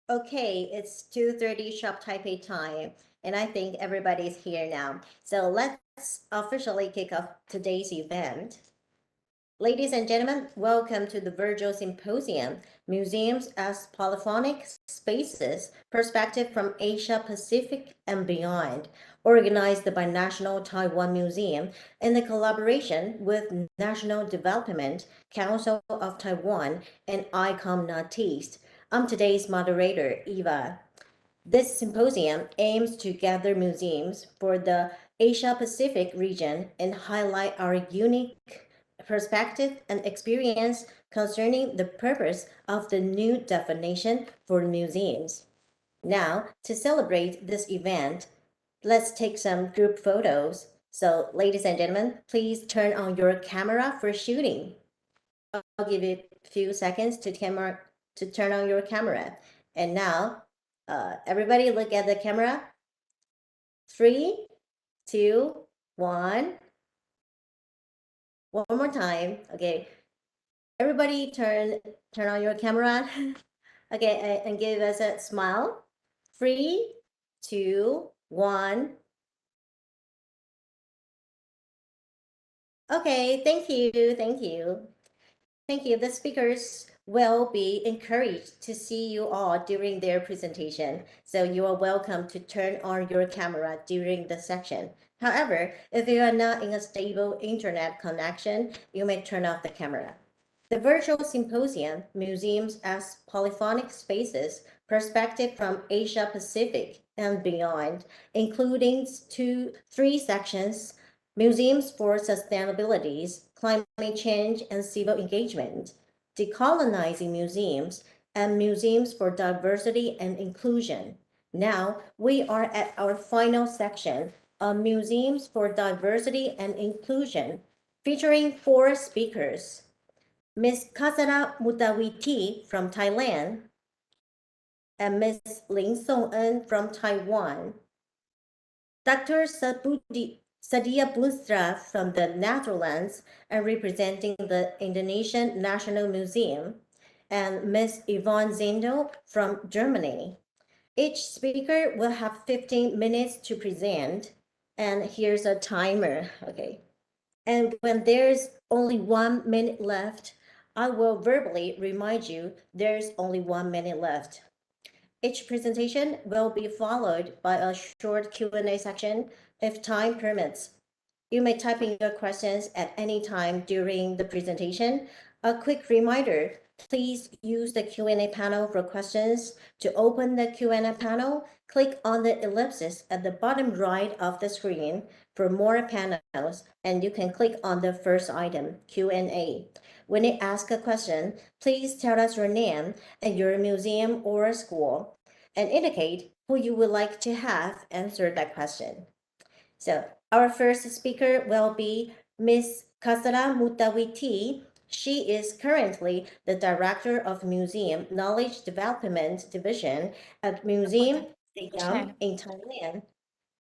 Okay, it's 2:30 sharp Taipei time, and I think everybody's here now. So let's officially kick off today's event. Ladies and gentlemen, welcome to the Virtual Symposium, Museums as Polyphonic Spaces, Perspective from Asia Pacific and Beyond, organized by National Taiwan Museum in the collaboration with National Development Council of Taiwan and ICOM Northeast. I'm today's moderator, Eva. This symposium aims to gather museums for the Asia Pacific region and highlight our unique perspective and experience concerning the purpose of the new definition for museums. Now, to celebrate this event, let's take some group photos. So, ladies and gentlemen, please turn on your camera for shooting. I'll give you a few seconds to turn on your camera. And now, everybody look at the camera. 3, 2, 1. One more time. Okay. Everybody turn on your camera. Okay, and give us a smile. 3, 2, 1. Okay, thank you, thank you. Thank you. The speakers will be encouraged to see you all during their presentation, so you are welcome to turn on your camera during the section. However, if you are not in a stable internet connection, you may turn off the camera. The virtual symposium, Museums as Polyphonic Spaces, Perspective from Asia Pacific and Beyond, including three sections: Museums for Sustainability, Climate Change and Civil Engagement, Decolonizing Museums, and Museums for Diversity and Inclusion. Now, we are at our final section on Museums for Diversity and Inclusion, featuring 4 speakers. Ms. Kusra Mukdawijitra from Thailand, and Ms. Ling Song-en from Taiwan. Dr. Sadiah BOONSTRA from the Netherlands and representing the Indonesian National Museum, and Ms. Yvonne ZINDEL from Germany. Each speaker will have 15 minutes to present, and here's a timer, okay? And when there's only 1 minute left, I will verbally remind you there's only 1 minute left. Each presentation will be followed by a short Q&A section if time permits. You may type in your questions at any time during the presentation. A quick reminder, please use the Q&A panel for questions. To open the Q&A panel, click on the ellipsis at the bottom right of the screen for more panels, and you can click on the first item, Q&A. When you ask a question, please tell us your name and your museum or school, and indicate who you would like to have answer that question. So our first speaker will be Ms. Kusra Mukdawijitra. She is currently the Director of Museum Knowledge Development Division at Museum Siam in Thailand.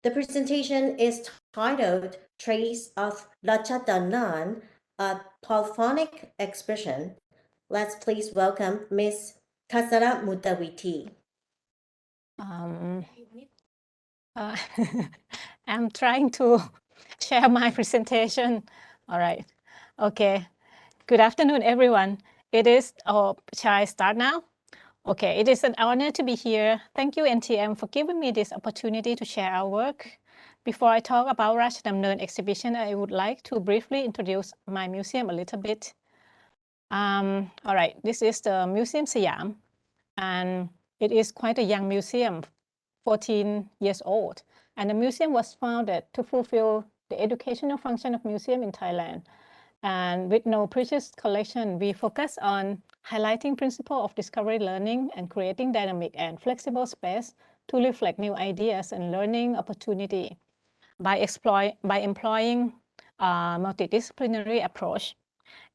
The presentation is titled Trace of Ratchadanan, a Polyphonic Expression. Let's please welcome Ms. Kusra Mukdawijitra. I'm trying to share my presentation. All right. Okay. Good afternoon, everyone. It is, shall I start now? Okay, it is an honor to be here. Thank you, NTM, for giving me this opportunity to share our work. Before I talk about Ratchadanan exhibition, I would like to briefly introduce my museum a little bit. All right, this is the Museum Siam, and it is quite a young museum, 14 years old. And the museum was founded to fulfill the educational function of museum in Thailand. And with no previous collection, we focus on highlighting principle of discovery learning and creating dynamic and flexible space to reflect new ideas and learning opportunity by employing a multidisciplinary approach.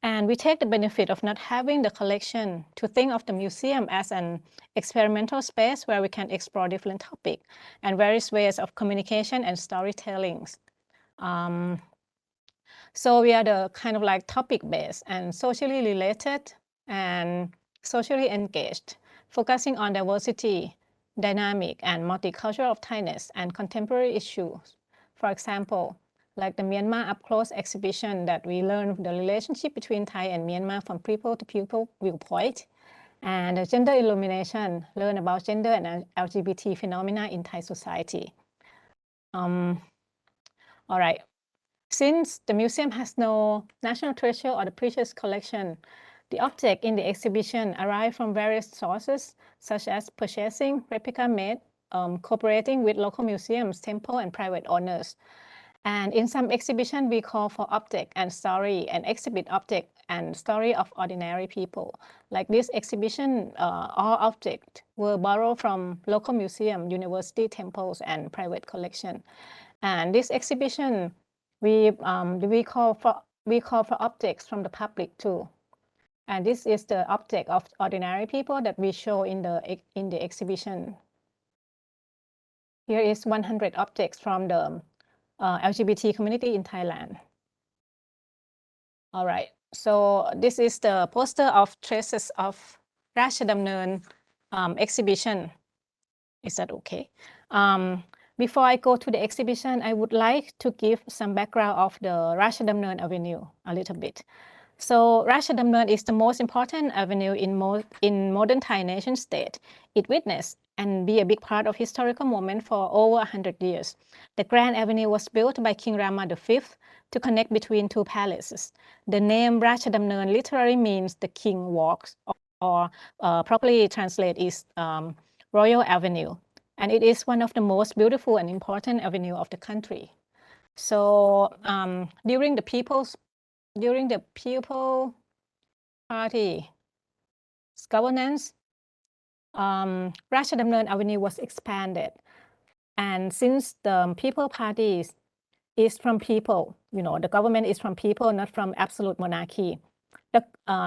And we take the benefit of not having the collection to think of the museum as an experimental space where we can explore different topics and various ways of communication and storytelling. So we are the kind of like topic-based and socially related and socially engaged focusing on diversity, dynamic, and multicultural of Thailand and contemporary issues. For example, like the Myanmar Up Close exhibition that we learned the relationship between Thai and Myanmar from people-to-people viewpoint, and the gender illumination, learn about gender and LGBT phenomena in Thai society. All right. Since the museum has no national treasure or the precious collection, the objects in the exhibition arrive from various sources, such as purchasing, replica made, cooperating with local museums, temple, and private owners. And in some exhibition, we call for object and story and exhibit object and story of ordinary people. Like this exhibition, all objects were borrowed from local museum, university, temples, and private collection. And this exhibition, we call for objects from the public too. And this is the object of ordinary people that we show in the exhibition. Here is 100 objects from the LGBT community in Thailand. All right, so this is the poster of Traces of Ratchadamnern exhibition. Is that okay? Before I go to the exhibition, I would like to give some background of the Ratchadamnern Avenue a little bit. So Ratchadamnern is the most important avenue in modern Thai nation state. It witnessed and be a big part of historical moment for over 100 years. The Grand Avenue was built by King Rama V to connect between two palaces. The name Ratchadamnern literally means the king walks, or properly translate is Royal Avenue. And it is one of the most beautiful and important avenue of the country. So during the People Party governance, Ratchadamnern Avenue was expanded. And since the People Party is from people, the government is from people, not from absolute monarchy, the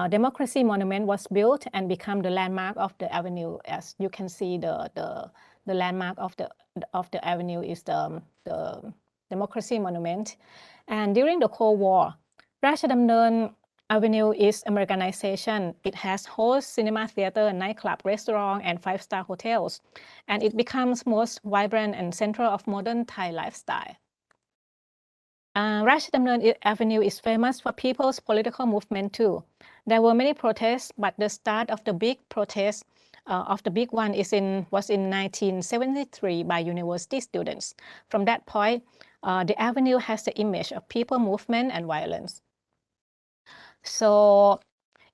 Democracy Monument was built and become the landmark of the avenue. As you can see, the landmark of the avenue is the Democracy Monument. And during the Cold War, Ratchadamnern Avenue is Americanization. It has host cinema, theater, nightclub, restaurant, and five-star hotels. And it becomes most vibrant and central of modern Thai lifestyle. Ratchadamnern Avenue is famous for people's political movement too. There were many protests, but the start of the big protest of the big one was in 1973 by university students. From that point, the avenue has the image of people movement and violence. So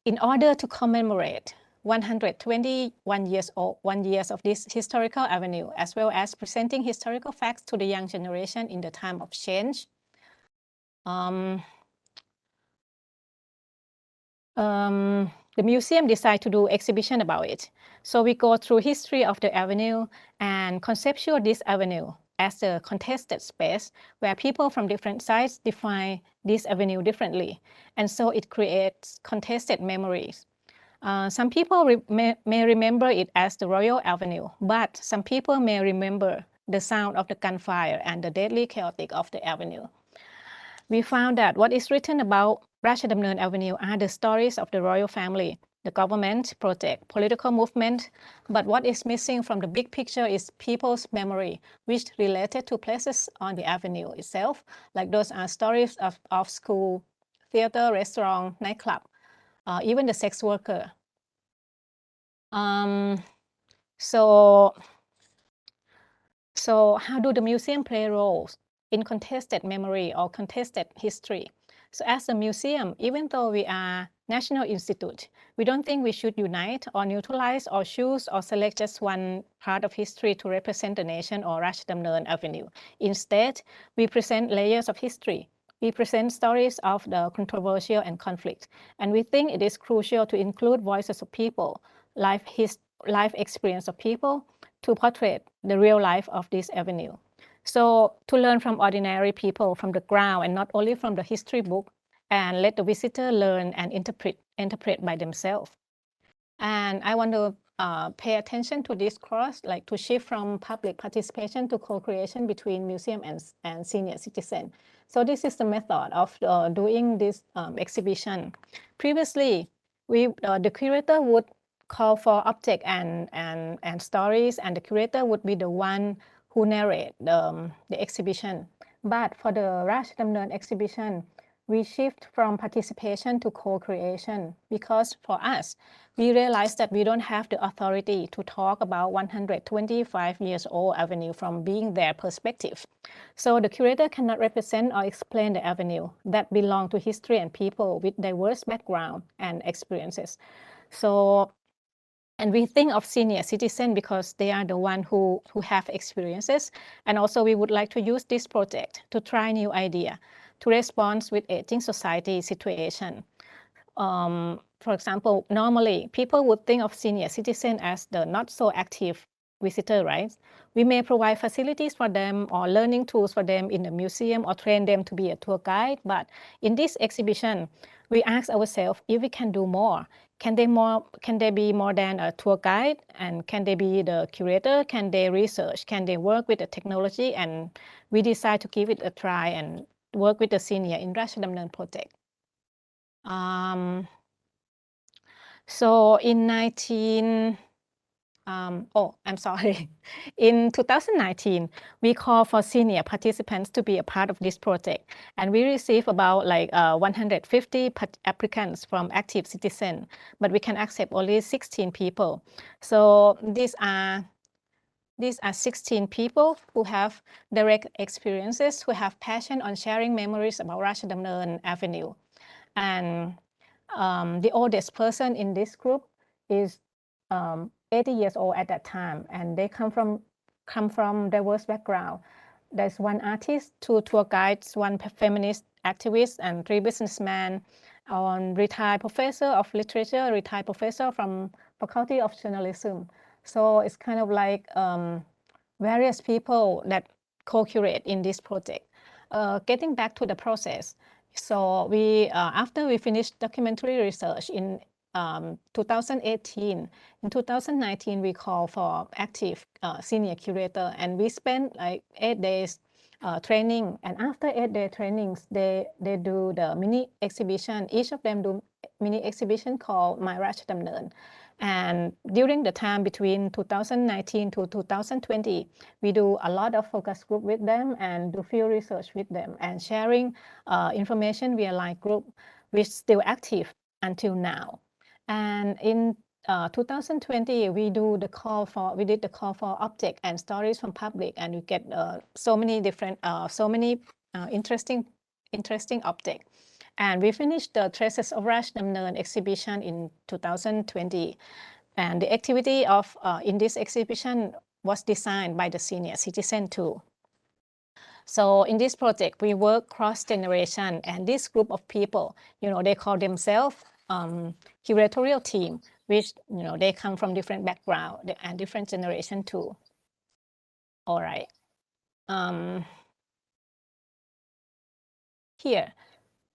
in order to commemorate 121 years of this historical avenue, as well as presenting historical facts to the young generation in the time of change, the museum decided to do exhibition about it. So we go through history of the avenue and conceptualize this avenue as a contested space where people from different sides define this avenue differently. And so it creates contested memories. Some people may remember it as the Royal Avenue, but some people may remember the sound of the gunfire and the deadly chaotic of the avenue. We found that what is written about Ratchadamnern Avenue are the stories of the royal family, the government, project, political movement, but what is missing from the big picture is people's memory, which related to places on the avenue itself, like those are stories of school, theater, restaurant, nightclub, even the sex worker. So how do the museum play roles in contested memory or contested history? So as a museum, even though we are National Institute, we don't think we should unite or neutralize or choose or select just one part of history to represent the nation or Ratchadamnern Avenue. Instead, we present layers of history. We present stories of the controversial and conflict. And we think it is crucial to include voices of people, life experience of people, to portray the real life of this avenue. So to learn from ordinary people from the ground and not only from the history book, and let the visitor learn and interpret by themselves. And I want to pay attention to this course, like to shift from public participation to co-creation between museum and senior citizen. So this is the method of doing this exhibition. Previously, the curator would call for object and stories, and the curator would be the one who narrate the exhibition. But for the Rashidamnern exhibition, we shift from participation to co-creation, because for us, we realized that we don't have the authority to talk about 125 years old avenue from being their perspective. So the curator cannot represent or explain the avenue that belong to history and people with diverse background and experiences. So, and we think of senior citizens because they are the one who have experiences. And also we would like to use this project to try new idea to respond with aging society situation. For example, normally people would think of senior citizen as the not so active visitor, right? We may provide facilities for them or learning tools for them in the museum or train them to be a tour guide. But in this exhibition, we ask ourselves if we can do more. Can they be more than a tour guide? And can they be the curator? Can they research? Can they work with the technology? And we decide to give it a try and work with the senior in Rashidamnern project. So in in 2019, we call for senior participants to be a part of this project. And we received about like 150 applicants from active citizens, but we can accept only 16 people. So these are 16 people who have direct experiences, who have passion on sharing memories about Rashidamnern Avenue. And the oldest person in this group is 80 years old at that time, and they come from diverse background. There's one artist, 2 tour guides, 1 feminist activist, and 3 businessmen, one retired professor of literature, retired professor from Faculty of Journalism. So it's kind of like various people that co-curate in this project. Getting back to the process, so we after we finished documentary research in 2018, in 2019 we called for active senior curator, and we spent like 8 days training. And after 8-day trainings, they do the mini exhibition. Each of them do mini exhibition called My Rashidamnern. And during the time between 2019 to 2020, we do a lot of focus group with them and do field research with them and sharing information via line group, which is still active until now. And in 2020, we did the call for object and stories from public, and we get so many different, interesting objects. And we finished the Traces of Rashidamnern exhibition in 2020. And the activity of in this exhibition was designed by the senior citizen too. So in this project, we work cross-generation, and this group of people, they call themselves curatorial team, which, they come from different background and different generation too. All right. Here,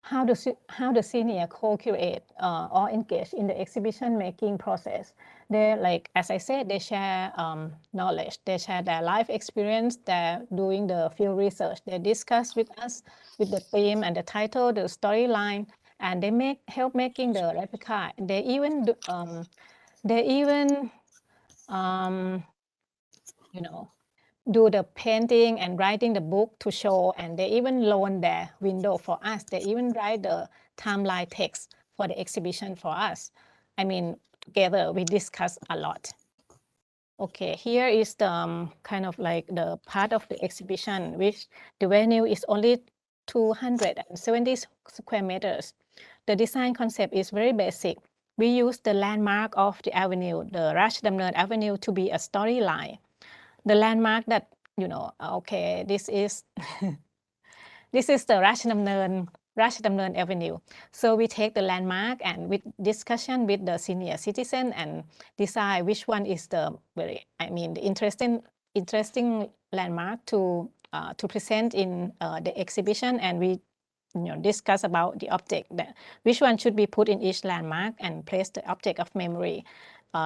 how the senior co-curate or engage in the exhibition making process. They, like, as I said, they share knowledge, they share their life experience, they're doing the field research, they discuss with us with the theme and the title, the storyline, and they help making the replica. They even do the painting and writing the book to show, and they even loan their window for us. They even write the timeline text for the exhibition for us. I mean, together we discuss a lot. Okay, here is the kind of like the part of the exhibition, which the venue is only 270 square meters. The design concept is very basic. We use the landmark of the avenue, the Rashidamnern Avenue, to be a storyline. The landmark that, okay, this is this is the Rashidamnern Avenue. So we take the landmark and with discussion with the senior citizen and decide which one is the the interesting landmark to present in the exhibition, and we discuss about the object, that which one should be put in each landmark, and place the object of memory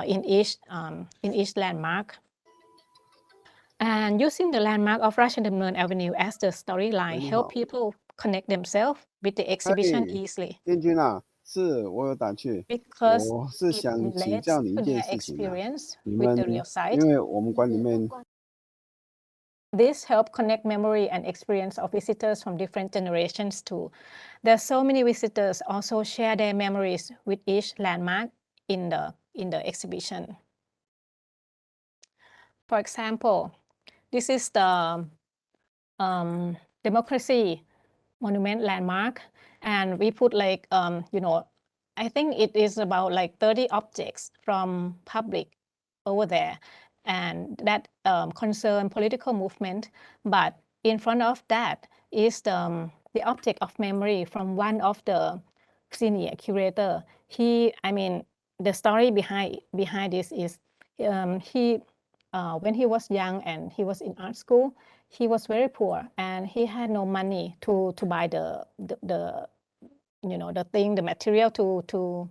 in each landmark. And using the landmark of Rashidamnern Avenue as the storyline help people connect themselves with the exhibition easily. 燕君啊，是我有打去， because 我是 it 想请 relates 教你 to 一件 their 事情啊， experience 你 with 们 the real site. 因为我们馆里面 This help connect memory and experience of visitors from different generations too. There are so many visitors also share their memories with each landmark in the exhibition. For example, this is the Democracy Monument landmark, and we put like I think it is about like 30 objects from public over there, and that concern political movement. But in front of that is the object of memory from one of the senior curator. The story behind this is when he was young and he was in art school, he was very poor and he had no money to buy the material to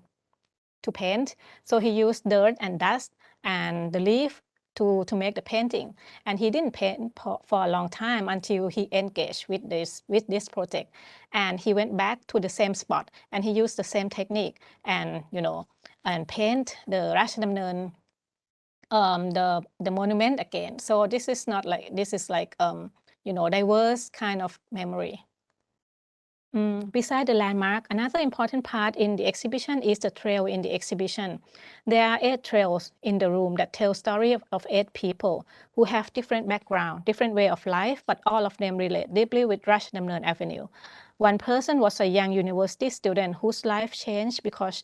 paint. So he used dirt and dust and the leaf to make the painting. And he didn't paint for a long time until he engaged with this project. And he went back to the same spot and he used the same technique and paint the Ratchadamnern, the monument again. So this is like diverse kind of memory. Beside the landmark, another important part in the exhibition is the trail in the exhibition. There are 8 trails in the room that tell story of 8 people who have different background, different way of life, but all of them relate deeply with Ratchadamnern Avenue. One person was a young university student whose life changed because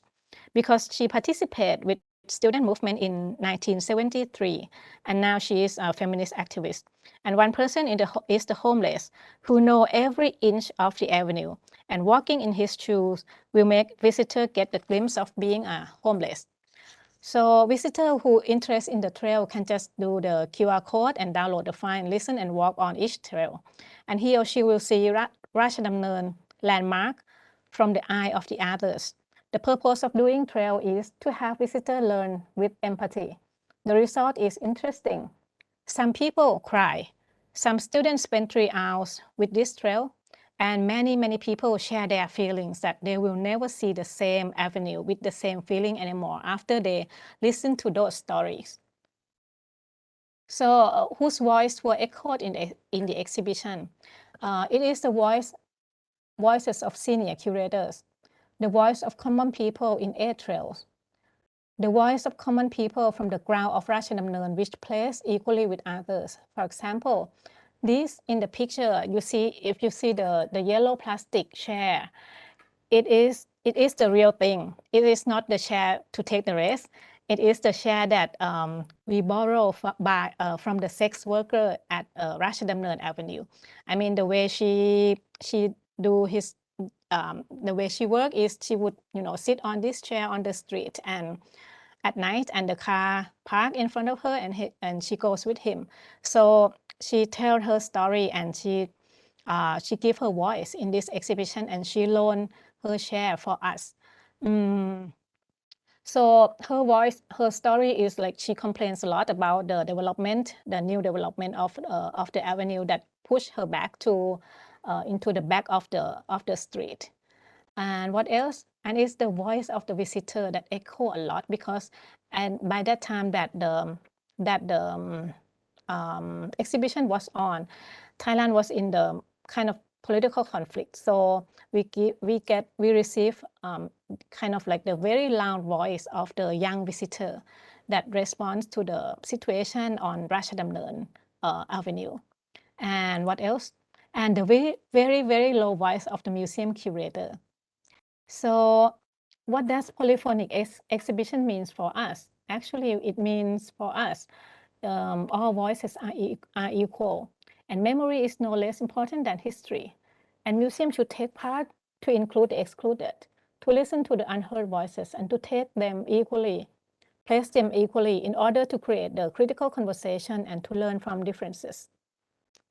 she participated with student movement in 1973, and now she is a feminist activist. And one person is the homeless who know every inch of the avenue, and walking in his shoes will make visitor get the glimpse of being a homeless. So visitor who interested in the trail can just do the QR code and download the file, listen and walk on each trail. And he or she will see Ratchadamnern landmark from the eye of the others. The purpose of doing trail is to have visitor learn with empathy. The result is interesting. Some people cry. Some students spend 3 hours with this trail, and many people share their feelings that they will never see the same avenue with the same feeling anymore after they listen to those stories. So whose voice were echoed in the exhibition? It is the voices of senior curators, the voice of common people in 8 trails, the voice of common people from the ground of Ratchadamnern, which plays equally with others. For example, this in the picture, if you see the yellow plastic chair, it is the real thing. It is not the chair to take the rest. It is the chair that we borrow from the sex worker at Ratchadamnern Avenue. I mean, the way she do his the way she work is she would sit on this chair on the street and at night, and the car park in front of her, and she goes with him. So she tells her story, and she give her voice in this exhibition, and she loaned her chair for us. So her story is like she complains a lot about the new development of the avenue that pushed her back to into the back of the street. And what else? And it's the voice of the visitor that echo a lot, because by that time that the exhibition was on, Thailand was in the kind of political conflict. So we receive kind of like the very loud voice of the young visitor that responds to the situation on Ratchadamnern Avenue. And what else? And the very low voice of the museum curator. So what does polyphonic exhibition means for us? Actually, it means for us, all voices are equal, and memory is no less important than history. And museums should take part to include the excluded, to listen to the unheard voices, and to take them equally, place them equally in order to create the critical conversation and to learn from differences.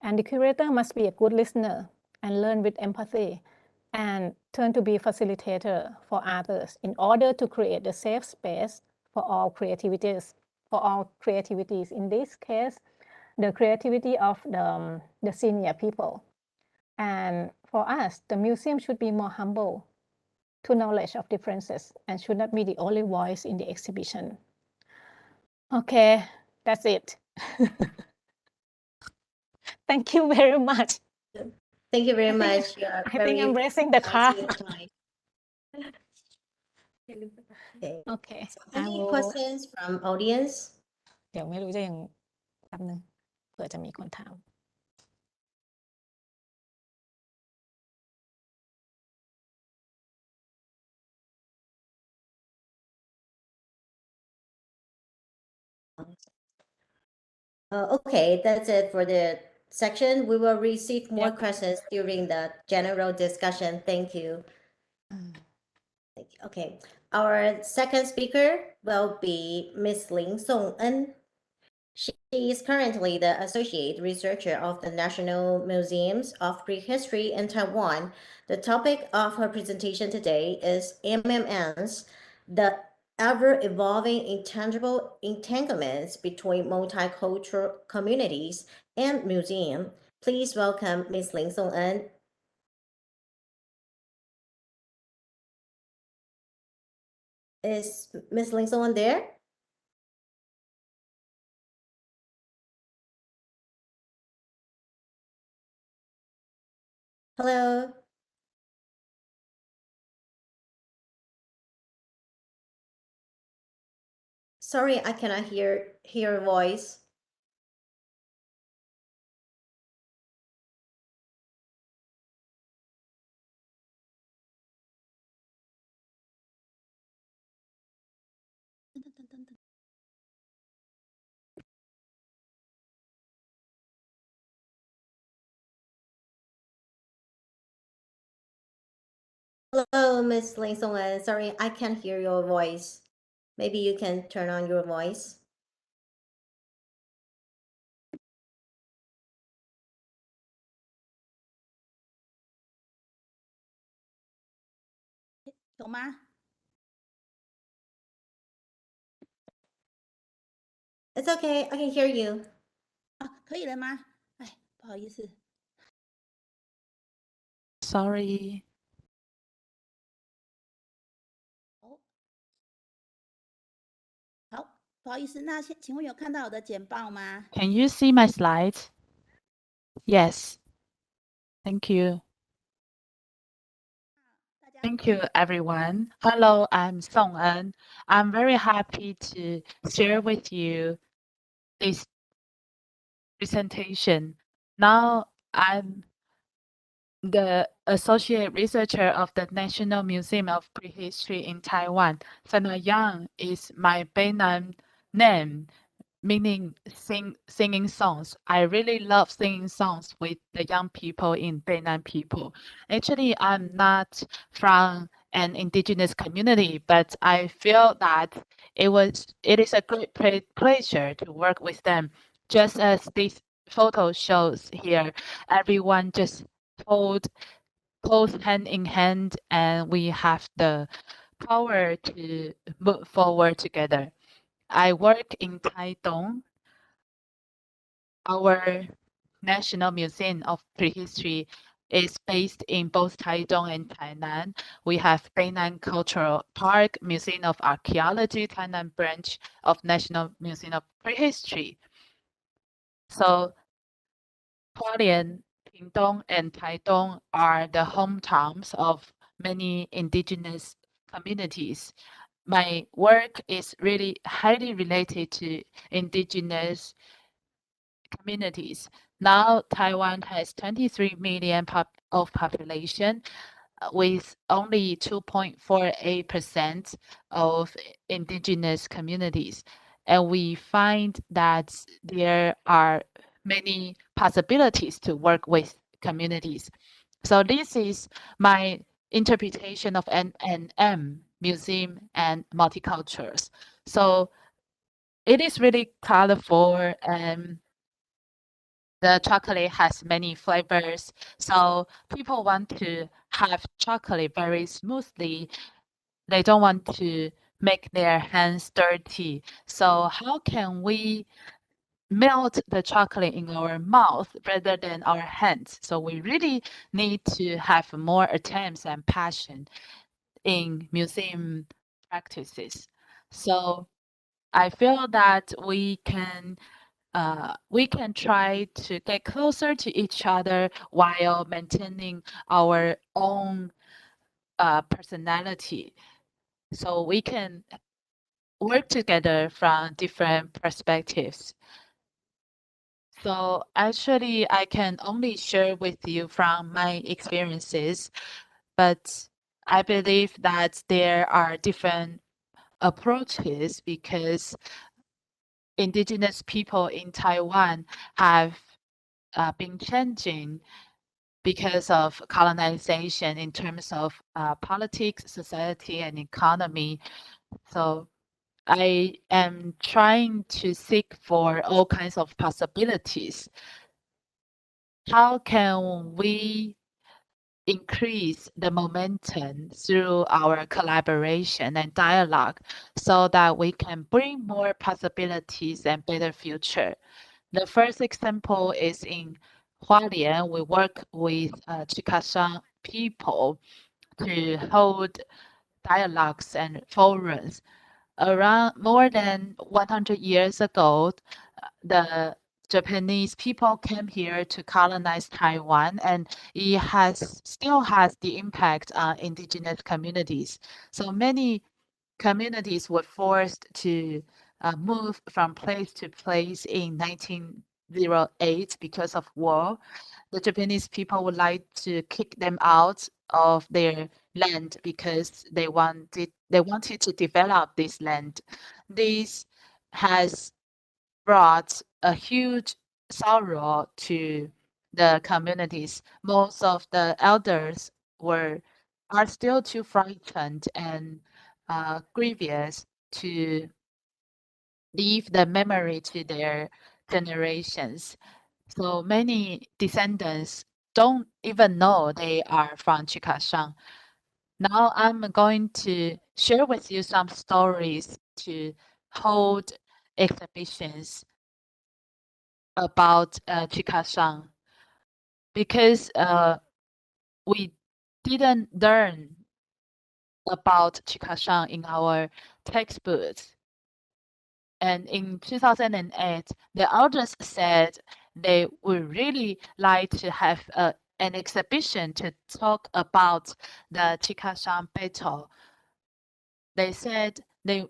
And the curator must be a good listener and learn with empathy, and turn to be facilitator for others in order to create a safe space for all creativities. In this case, the creativity of the senior people. And for us, the museum should be more humble to knowledge of differences and should not be the only voice in the exhibition. Okay, that's it. Thank you very much. Thank you very much. You are I think I'm raising the precise car. in time. Okay. Okay. So any questions from audience? เดี๋ยวไม่รู้จะยังแป๊บนึงเผื่อจะมีคนถาม Okay, that's it for the section. We will receive more questions during the general discussion. Thank you. Okay, our second speaker will be Ms. Ling Song-en. She is currently the Associate Researcher of the National Museums of Prehistory in Taiwan. The topic of her presentation today is MMNs, the ever-evolving intangible entanglements between multicultural communities and museum. Please welcome Ms. Ling Song-en. Is Ms. Ling Song-en there? Hello. Sorry, I cannot hear your voice. Hello, Ms. Ling Song-en. Sorry, I can't hear your voice. Maybe you can turn on your voice. 有吗？ It's okay, I can hear you. 啊，可以了吗？哎，不好意思。 Sorry. 哦，好，不好意思，那请问有看到我的简报吗？ Can you see my slides? Yes. Thank you. 大家 Thank you, everyone. Hello, I'm Song En. I'm very happy to share with you this presentation. Now, I'm the associate researcher of the National Museum of Prehistory in Taiwan. Sadiah is my Beinan name, meaning singing songs. I really love singing songs with the young people in Beinan people. Actually, I'm not from an indigenous community, but I feel that it is a great pleasure to work with them. Just as this photo shows here, everyone just hold close hand in hand, and we have the power to move forward together. I work in Taitung. Our National Museum of Prehistory is based in both Taitung and Tainan. We have Beinan Cultural Park, Museum of Archaeology, Tainan branch of National Museum of Prehistory. So Hualien, Pingtung, and Taitung are the hometowns of many indigenous communities. My work is really highly related to indigenous communities. Now, Taiwan has 23 million of population with only 2.48% of indigenous communities. And we find that there are many possibilities to work with communities. So this is my interpretation of NNM, museum and multicultures. So it is really colorful and the chocolate has many flavors. So people want to have chocolate very smoothly. They don't want to make their hands dirty. So how can we melt the chocolate in our mouth rather than our hands? So we really need to have more attempts and passion. in museum practices. So I feel that we can try to get closer to each other while maintaining our own personality. So we can work together from different perspectives. So actually, I can only share with you from my experiences, but I believe that there are different approaches because indigenous people in Taiwan have been changing because of colonization in terms of politics, society, and economy. So I am trying to seek for all kinds of possibilities. How can we increase the momentum through our collaboration and dialogue so that we can bring more possibilities and better future? The first example is in Hualien. We work with Chickasaw people to hold dialogues and forums. Around more than 100 years ago, the Japanese people came here to colonize Taiwan, and it still has the impact on indigenous communities. So many communities were forced to move from place to place in 1908 because of war. The Japanese people would like to kick them out of their land because they wanted to develop this land. This has brought a huge sorrow to the communities. Most of the elders are still too frightened and grievous to leave the memory to their generations. So many descendants don't even know they are from Chikashang. Now I'm going to share with you some stories to hold exhibitions about Chikashang because we didn't learn about Chikashang in our textbooks. And in 2008, the elders said they would really like to have an exhibition to talk about the Chikashang battle. They said they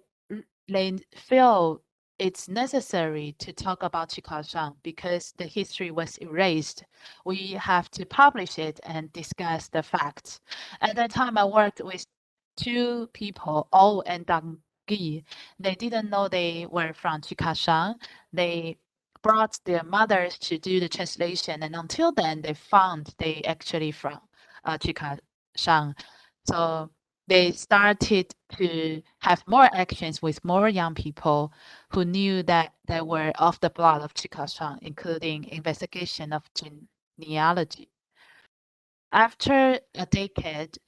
feel it's necessary to talk about Chikashang because the history was erased. We have to publish it and discuss the facts. At that time, I worked with two people, O and Dang Gi. They didn't know they were from Chikashang. They brought their mothers to do the translation, and until then, they found they actually from Chikashang. So they started to have more actions with more young people who knew that they were of the blood of Chikashang, including investigation of genealogy. After a decade,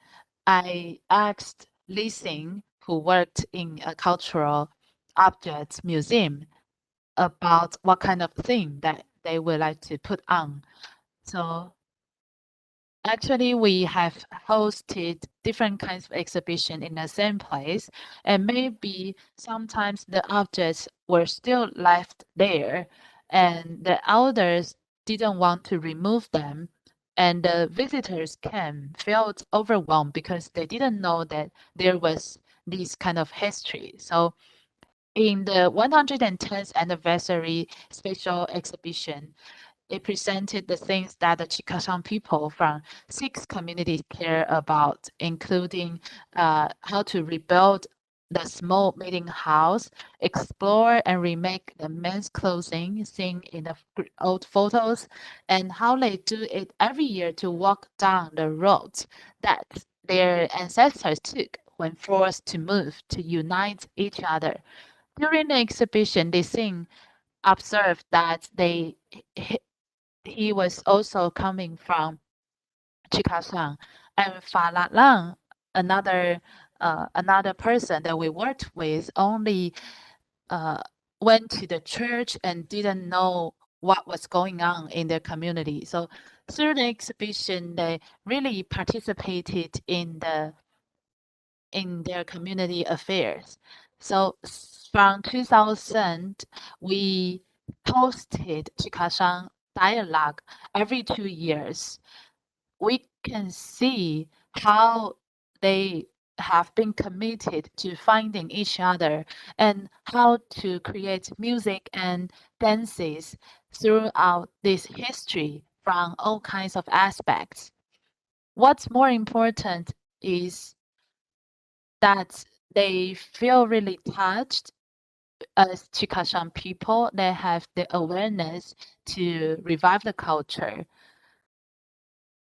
I asked Li Xing, who worked in a cultural objects museum, about what kind of thing that they would like to put on. So actually, we have hosted different kinds of exhibition in the same place, and maybe sometimes the objects were still left there, and the elders didn't want to remove them, and the visitors felt overwhelmed because they didn't know that there was this kind of history. So in the 110th anniversary special exhibition, it presented the things that the Chickasaw people from 6 communities care about, including how to rebuild the small meeting house, explore and remake the men's clothing seen in the old photos, and how they do it every year to walk down the roads that their ancestors took when forced to move to unite each other. During the exhibition, they observed that he was also coming from Chikasang, and Falalang, another person that we worked with, only went to the church and didn't know what was going on in their community. So through the exhibition, they really participated in the in their community affairs. So from 2000, we hosted Chikashang dialogue every 2 years. We can see how they have been committed to finding each other and how to create music and dances throughout this history from all kinds of aspects. What's more important is that they feel really touched as Chikashang people. They have the awareness to revive the culture.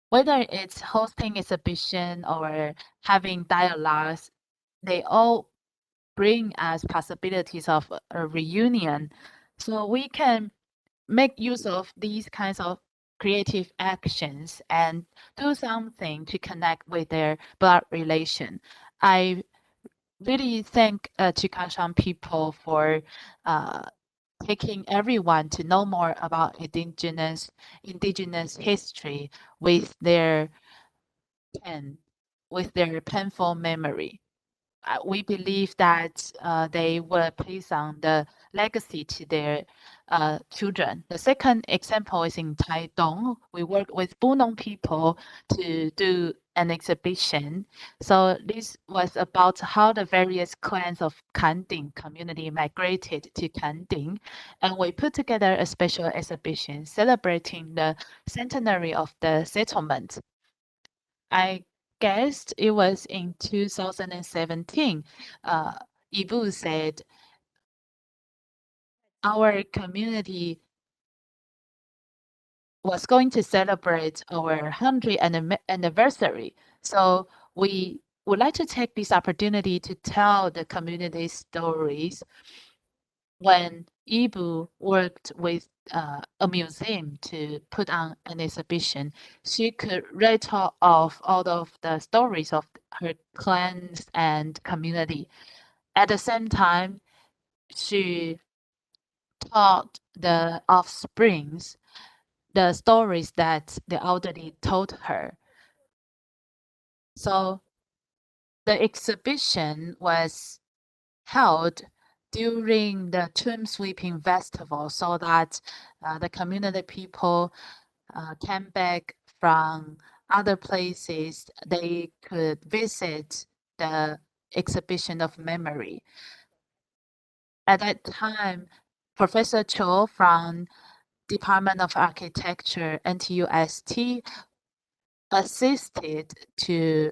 Whether it's hosting exhibition or having dialogues, they all bring us possibilities of a reunion. So we can make use of these kinds of creative actions and do something to connect with their blood relation. I really thank Chikashang people for taking everyone to know more about indigenous history with their painful memory. We believe that they will pass on the legacy to their children. The second example is in Taitung. We work with Bunong people to do an exhibition. So this was about how the various clans of Kanding community migrated to Kanding. And we put together a special exhibition celebrating the centenary of the settlement. I guessed it was in 2017. Ibu said, our community was going to celebrate our 100th anniversary. So we would like to take this opportunity to tell the community stories. When Ibu worked with a museum to put on an exhibition, she could rattle off all of the stories of her clans and community. At the same time, she taught the offsprings the stories that the elderly told her. So the exhibition was held during the tomb sweeping festival so that the community people came back from other places. They could visit the exhibition of memory. At that time, Professor Cho from Department of Architecture, NTUST, assisted to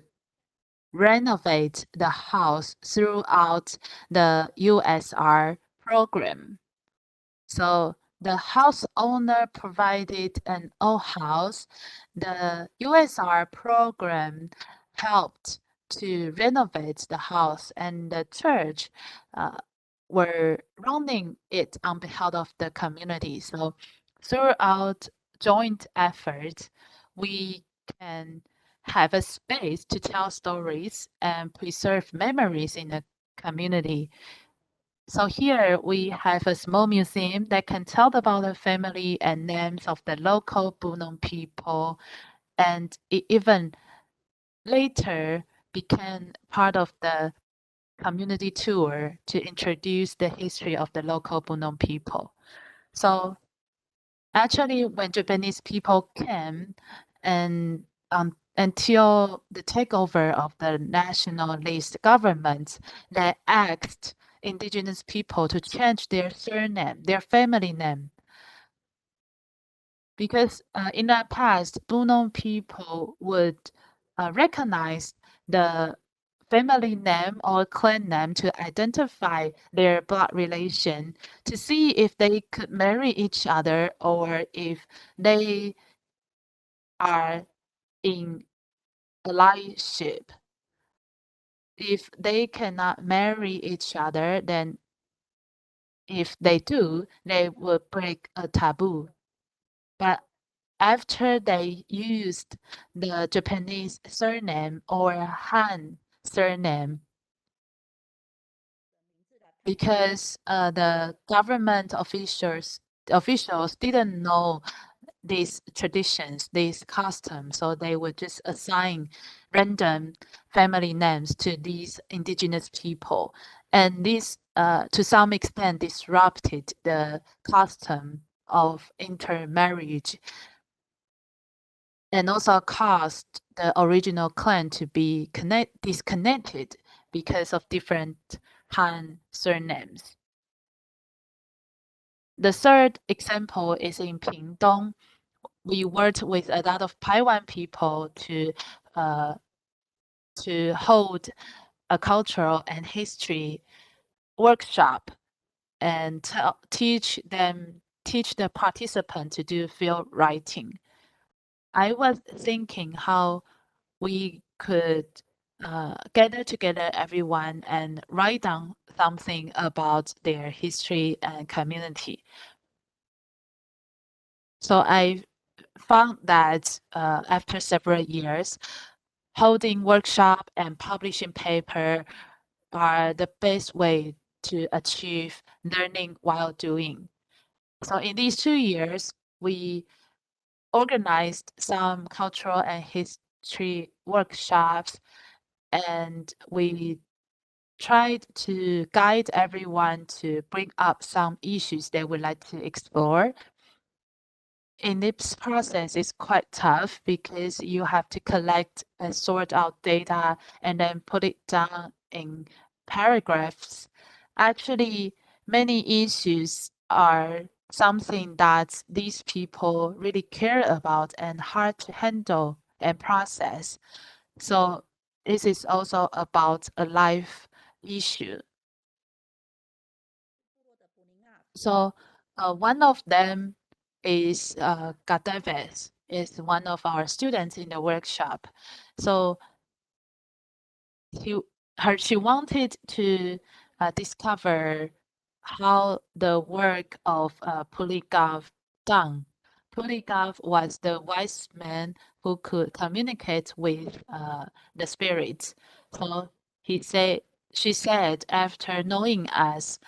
renovate the house throughout the USR program. So the house owner provided an old house. The USR program helped to renovate the house, and the church were running it on behalf of the community. So throughout joint efforts, we can have a space to tell stories and preserve memories in the community. So here we have a small museum that can tell about the family and names of the local Bunong people, and it even later became part of the community tour to introduce the history of the local Bunong people. So actually, when Japanese people came and until the takeover of the nationalist government, they asked indigenous people to change their surname, their family name. Because in the past, Bunong people would recognize the family name or clan name to identify their blood relation, to see if they could marry each other or if they are in allyship. If they cannot marry each other, then if they do, they will break a taboo. But after they used the Japanese surname or Han surname, because the government officials didn't know these traditions, these customs. So they would just assign random family names to these indigenous people. And this, to some extent, disrupted the custom of intermarriage and also caused the original clan to be disconnected because of different Han surnames. The third example is in Pingdong. We worked with a lot of Taiwan people to hold a cultural and history workshop and teach the participant to do field writing. I was thinking how we could gather together everyone and write down something about their history and community. So I found that after several years, holding workshop and publishing paper are the best way to achieve learning while doing. So in these 2 years, we organized some cultural and history workshops, and we tried to guide everyone to bring up some issues they would like to explore. In this process, it's quite tough because you have to collect and sort out data and then put it down in paragraphs. Actually, many issues are something that these people really care about and hard to handle and process. So this is also about a life issue. So one of them is Gadaves, is one of our students in the workshop. So she wanted to discover how the work of Polygav done. Polygav was the wise man who could communicate with the spirits. So she said after knowing us,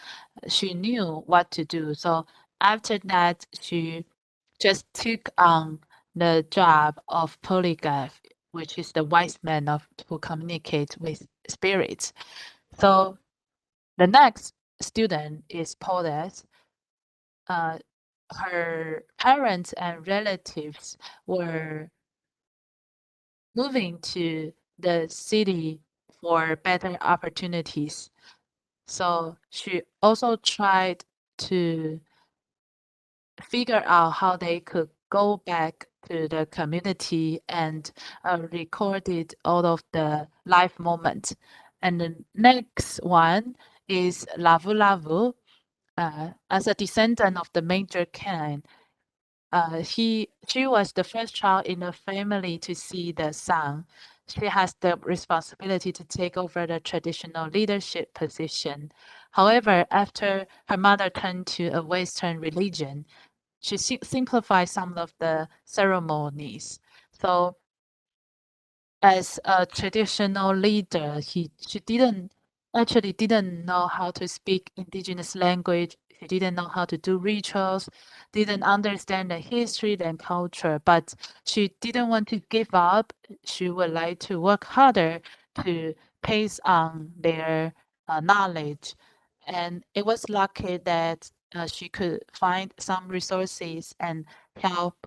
she knew what to do. So after that, she just took on the job of polyglot, which is the wise man of who communicate with spirits. So the next student is Paulette. Her parents and relatives were moving to the city for better opportunities. So she also tried to figure out how they could go back to the community and recorded all of the life moments. And the next one is Lavu Lavu. As a descendant of the major Khan, she was the first child in the family to see the sun. She has the responsibility to take over the traditional leadership position. However, after her mother turned to a Western religion, she simplified some of the ceremonies. So as a traditional leader, she didn't know how to speak indigenous language. She didn't know how to do rituals, didn't understand the history and culture, but she didn't want to give up. She would like to work harder to pass on their knowledge. And it was lucky that she could find some resources and help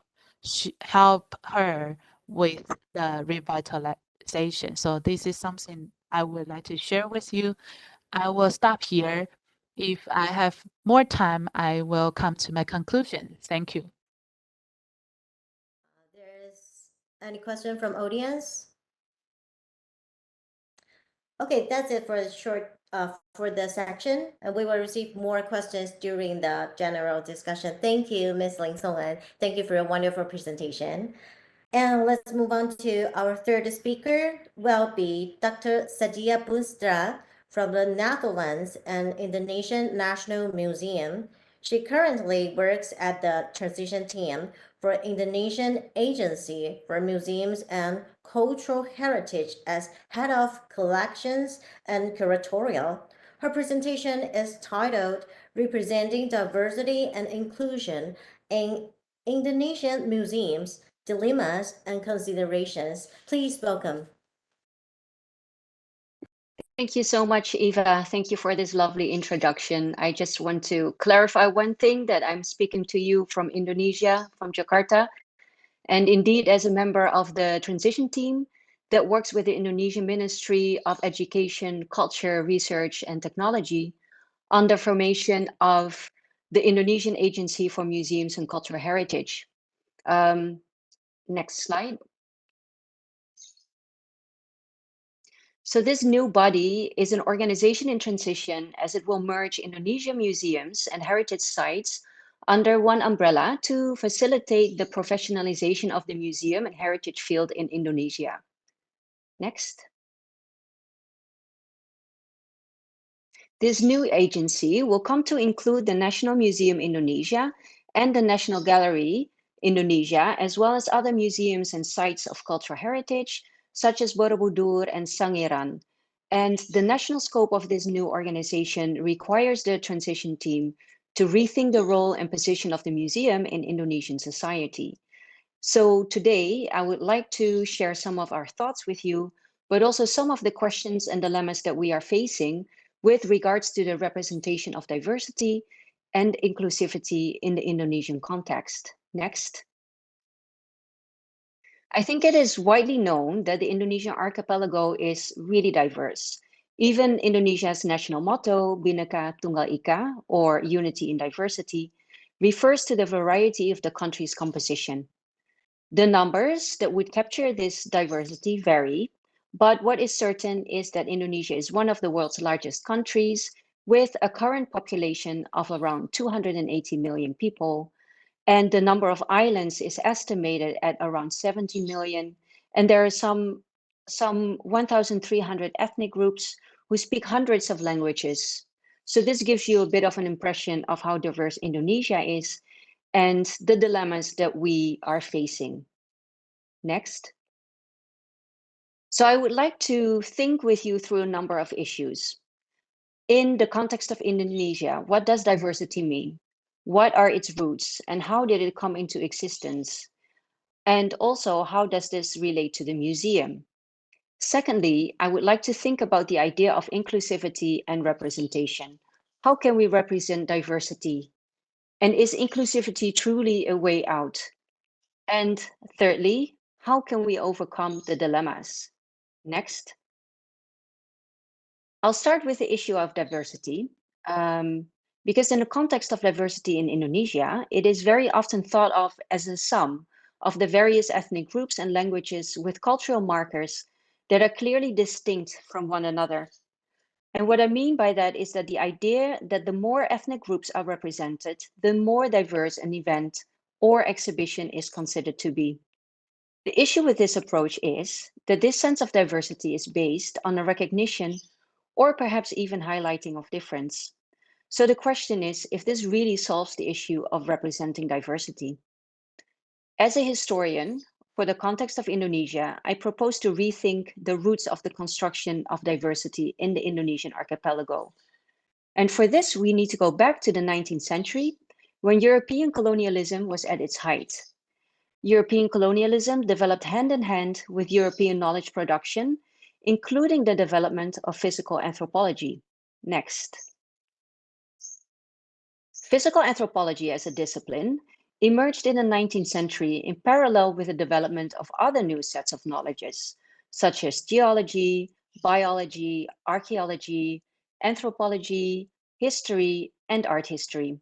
her with the revitalization. So this is something I would like to share with you. I will stop here. If I have more time, I will come to my conclusion. Thank you. There's any question from audience? Okay, that's it for the short for the section, and we will receive more questions during the general discussion. Thank you, Ms. Ling Song, and thank you for a wonderful presentation. And let's move on to our third speaker, will be Dr. Sadiah BOONSTRA from the Netherlands and Indonesian National Museum. She currently works at the transition team for Indonesian Agency for Museums and Cultural Heritage as head of collections and curatorial. Her presentation is titled Representing Diversity and Inclusion in Indonesian Museums, Dilemmas and Considerations. Please welcome. Thank you so much, Eva. Thank you for this lovely introduction. I just want to clarify one thing, that I'm speaking to you from Indonesia, from Jakarta, and indeed as a member of the transition team that works with the Indonesian Ministry of Education, Culture, Research and Technology on the formation of the Indonesian Agency for Museums and Cultural Heritage. Next slide. So this new body is an organization in transition, as it will merge Indonesian museums and heritage sites under one umbrella to facilitate the professionalization of the museum and heritage field in Indonesia. Next. This new agency will come to include the National Museum Indonesia and the National Gallery Indonesia, as well as other museums and sites of cultural heritage, such as Borobudur and Sangiran. And the national scope of this new organization requires the transition team to rethink the role and position of the museum in Indonesian society. So today, I would like to share some of our thoughts with you, but also some of the questions and dilemmas that we are facing with regards to the representation of diversity and inclusivity in the Indonesian context. Next. I think it is widely known that the Indonesian archipelago is really diverse. Even Indonesia's national motto, Bhinneka Tunggal Ika, or Unity in Diversity, refers to the variety of the country's composition. The numbers that would capture this diversity vary, but what is certain is that Indonesia is one of the world's largest countries, with a current population of around 280 million people, and the number of islands is estimated at around 70 million, and there are some 1,300 ethnic groups who speak hundreds of languages. So this gives you a bit of an impression of how diverse Indonesia is and the dilemmas that we are facing. Next. So I would like to think with you through a number of issues. In the context of Indonesia, what does diversity mean? What are its roots and how did it come into existence? And also, how does this relate to the museum? Secondly, I would like to think about the idea of inclusivity and representation. How can we represent diversity? And is inclusivity truly a way out? And thirdly, how can we overcome the dilemmas? Next. I'll start with the issue of diversity, because in the context of diversity in Indonesia, it is very often thought of as a sum of the various ethnic groups and languages with cultural markers that are clearly distinct from one another. And what I mean by that is that the idea that the more ethnic groups are represented, the more diverse an event or exhibition is considered to be. The issue with this approach is that this sense of diversity is based on a recognition or perhaps even highlighting of difference. So the question is if this really solves the issue of representing diversity. As a historian, for the context of Indonesia, I propose to rethink the roots of the construction of diversity in the Indonesian archipelago. And for this, we need to go back to the 19th century, when European colonialism was at its height. European colonialism developed hand in hand with European knowledge production, including the development of physical anthropology. Next. Physical anthropology as a discipline emerged in the 19th century in parallel with the development of other new sets of knowledges, such as geology, biology, archaeology, anthropology, history, and art history.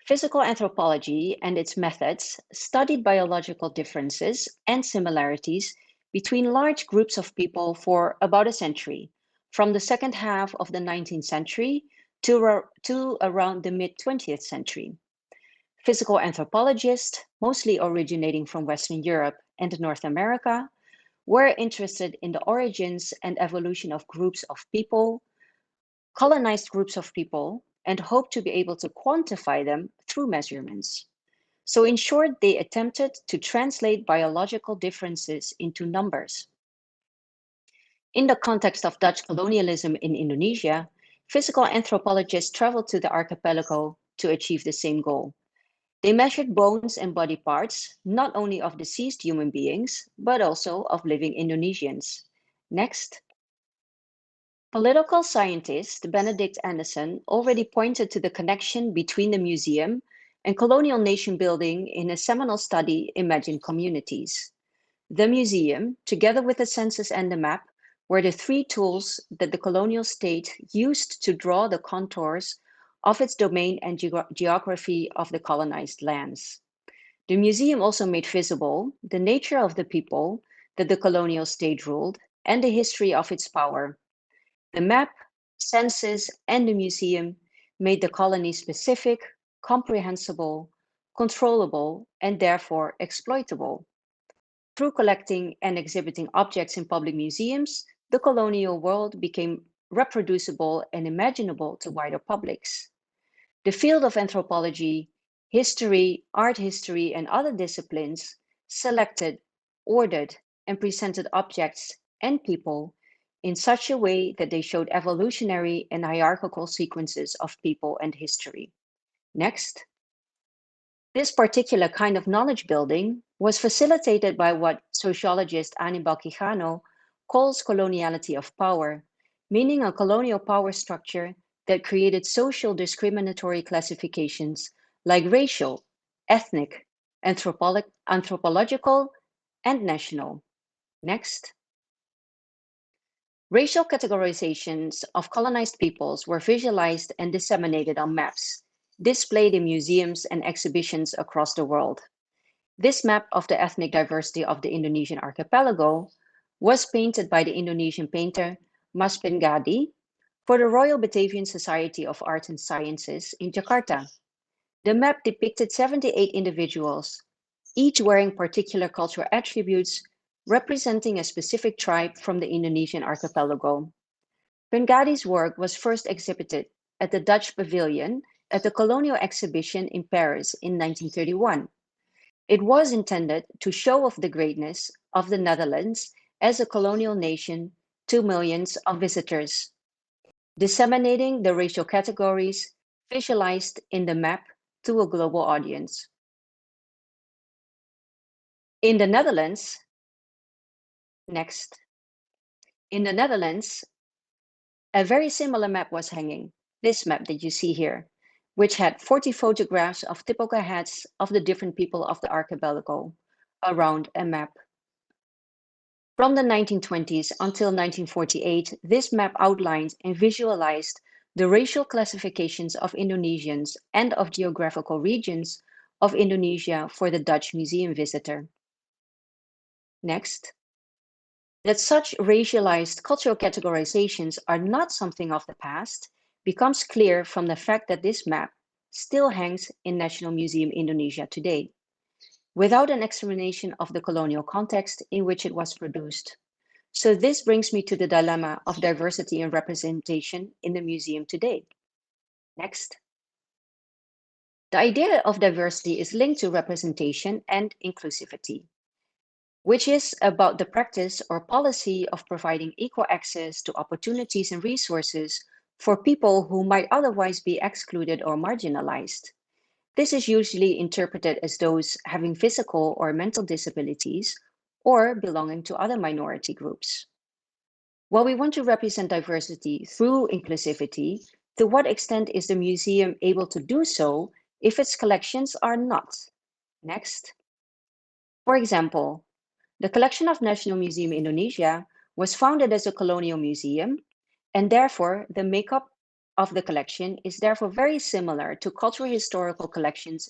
Physical anthropology and its methods studied biological differences and similarities between large groups of people for about a century, from the second half of the 19th century to around the mid-20th century. Physical anthropologists, mostly originating from Western Europe and North America, were interested in the origins and evolution of groups of people, colonized groups of people, and hoped to be able to quantify them through measurements. So in short, they attempted to translate biological differences into numbers. In the context of Dutch colonialism in Indonesia, physical anthropologists traveled to the archipelago to achieve the same goal. They measured bones and body parts, not only of deceased human beings, but also of living Indonesians. Next. Political scientist Benedict Anderson already pointed to the connection between the museum and colonial nation building in a seminal study, Imagine Communities. The museum, together with the census and the map, were the three tools that the colonial state used to draw the contours of its domain and geography of the colonized lands. The museum also made visible the nature of the people that the colonial state ruled and the history of its power. The map, census, and the museum made the colony specific, comprehensible, controllable, and therefore exploitable. Through collecting and exhibiting objects in public museums, the colonial world became reproducible and imaginable to wider publics. The field of anthropology, history, art history, and other disciplines selected, ordered, and presented objects and people in such a way that they showed evolutionary and hierarchical sequences of people and history. Next. This particular kind of knowledge building was facilitated by what sociologist Aníbal Quijano calls coloniality of power, meaning a colonial power structure that created social discriminatory classifications like racial, ethnic, anthropological, and national. Next. Racial categorizations of colonized peoples were visualized and disseminated on maps, displayed in museums and exhibitions across the world. This map of the ethnic diversity of the Indonesian archipelago was painted by the Indonesian painter Mas Pengadi for the Royal Batavian Society of Arts and Sciences in Jakarta. The map depicted 78 individuals, each wearing particular cultural attributes representing a specific tribe from the Indonesian archipelago. Pengadi's work was first exhibited at the Dutch Pavilion at the Colonial Exhibition in Paris in 1931. It was intended to show off the greatness of the Netherlands as a colonial nation to millions of visitors, disseminating the racial categories visualized in the map to a global audience. In the Netherlands, next. In the Netherlands, a very similar map was hanging, this map that you see here, which had 40 photographs of typical heads of the different people of the archipelago around a map. From the 1920s until 1948, this map outlined and visualized the racial classifications of Indonesians and of geographical regions of Indonesia for the Dutch museum visitor. Next. That such racialized cultural categorizations are not something of the past becomes clear from the fact that this map still hangs in National Museum Indonesia today, without an explanation of the colonial context in which it was produced. So this brings me to the dilemma of diversity and representation in the museum today. Next. The idea of diversity is linked to representation and inclusivity, which is about the practice or policy of providing equal access to opportunities and resources for people who might otherwise be excluded or marginalized. This is usually interpreted as those having physical or mental disabilities or belonging to other minority groups. While we want to represent diversity through inclusivity, to what extent is the museum able to do so if its collections are not? Next. For example, the collection of National Museum Indonesia was founded as a colonial museum, and therefore the makeup of the collection is therefore very similar to cultural historical collections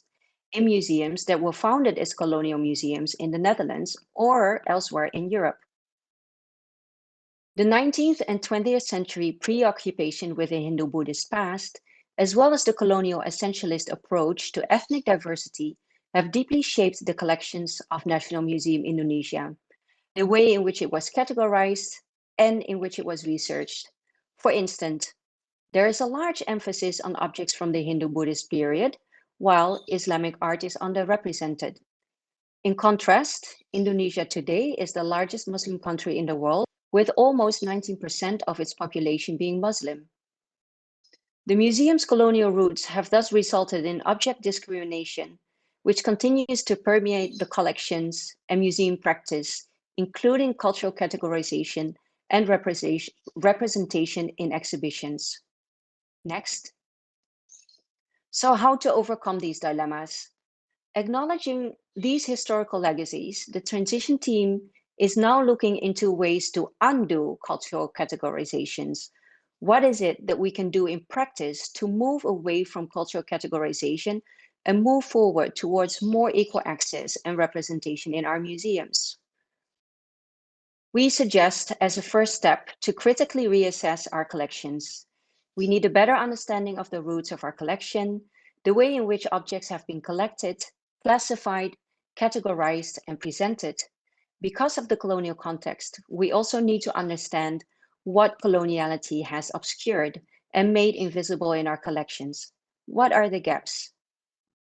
in museums that were founded as colonial museums in the Netherlands or elsewhere in Europe. The 19th and 20th century preoccupation with the Hindu-Buddhist past, as well as the colonial essentialist approach to ethnic diversity, have deeply shaped the collections of National Museum Indonesia, the way in which it was categorized and in which it was researched. For instance, there is a large emphasis on objects from the Hindu-Buddhist period, while Islamic art is underrepresented. In contrast, Indonesia today is the largest Muslim country in the world, with almost 19% of its population being Muslim. The museum's colonial roots have thus resulted in object discrimination, which continues to permeate the collections and museum practice, including cultural categorization and representation in exhibitions. Next. So how to overcome these dilemmas? Acknowledging these historical legacies, the transition team is now looking into ways to undo cultural categorizations. What is it that we can do in practice to move away from cultural categorization and move forward towards more equal access and representation in our museums? We suggest as a first step to critically reassess our collections. We need a better understanding of the roots of our collection, the way in which objects have been collected, classified, categorized, and presented. Because of the colonial context, we also need to understand what coloniality has obscured and made invisible in our collections. What are the gaps?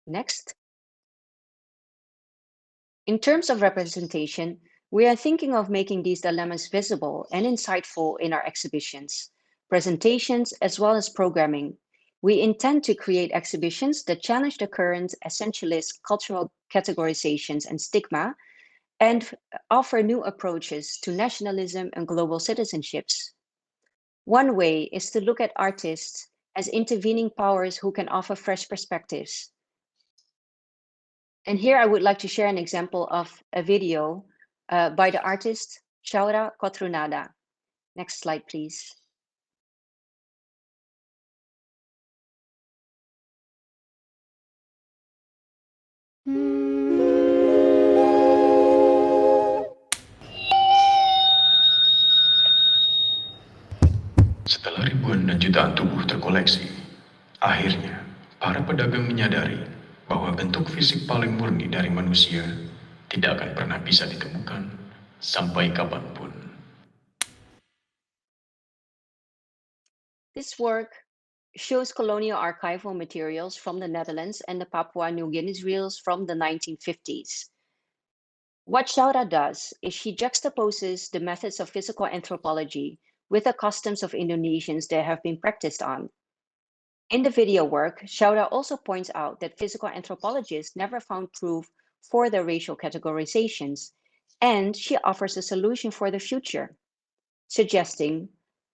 Next. In terms of representation, we are thinking of making these dilemmas visible and insightful in our exhibitions, presentations, as well as programming. We intend to create exhibitions that challenge the current essentialist cultural categorizations and stigma, and offer new approaches to nationalism and global citizenships. One way is to look at artists as intervening powers who can offer fresh perspectives. And here I would like to share an example of a video by the artist Shaura Kotrunada. Next slide, please. Setelah ribuan dan jutaan tubuh terkoleksi, akhirnya para pedagang menyadari bahwa bentuk fisik paling murni dari manusia tidak akan pernah bisa ditemukan sampai kapanpun. This work shows colonial archival materials from the Netherlands and the Papua New Guinea reels from the 1950s. What Shaura does is she juxtaposes the methods of physical anthropology with the customs of Indonesians that have been practiced on. In the video work, Shaura also points out that physical anthropologists never found proof for their racial categorizations, and she offers a solution for the future, suggesting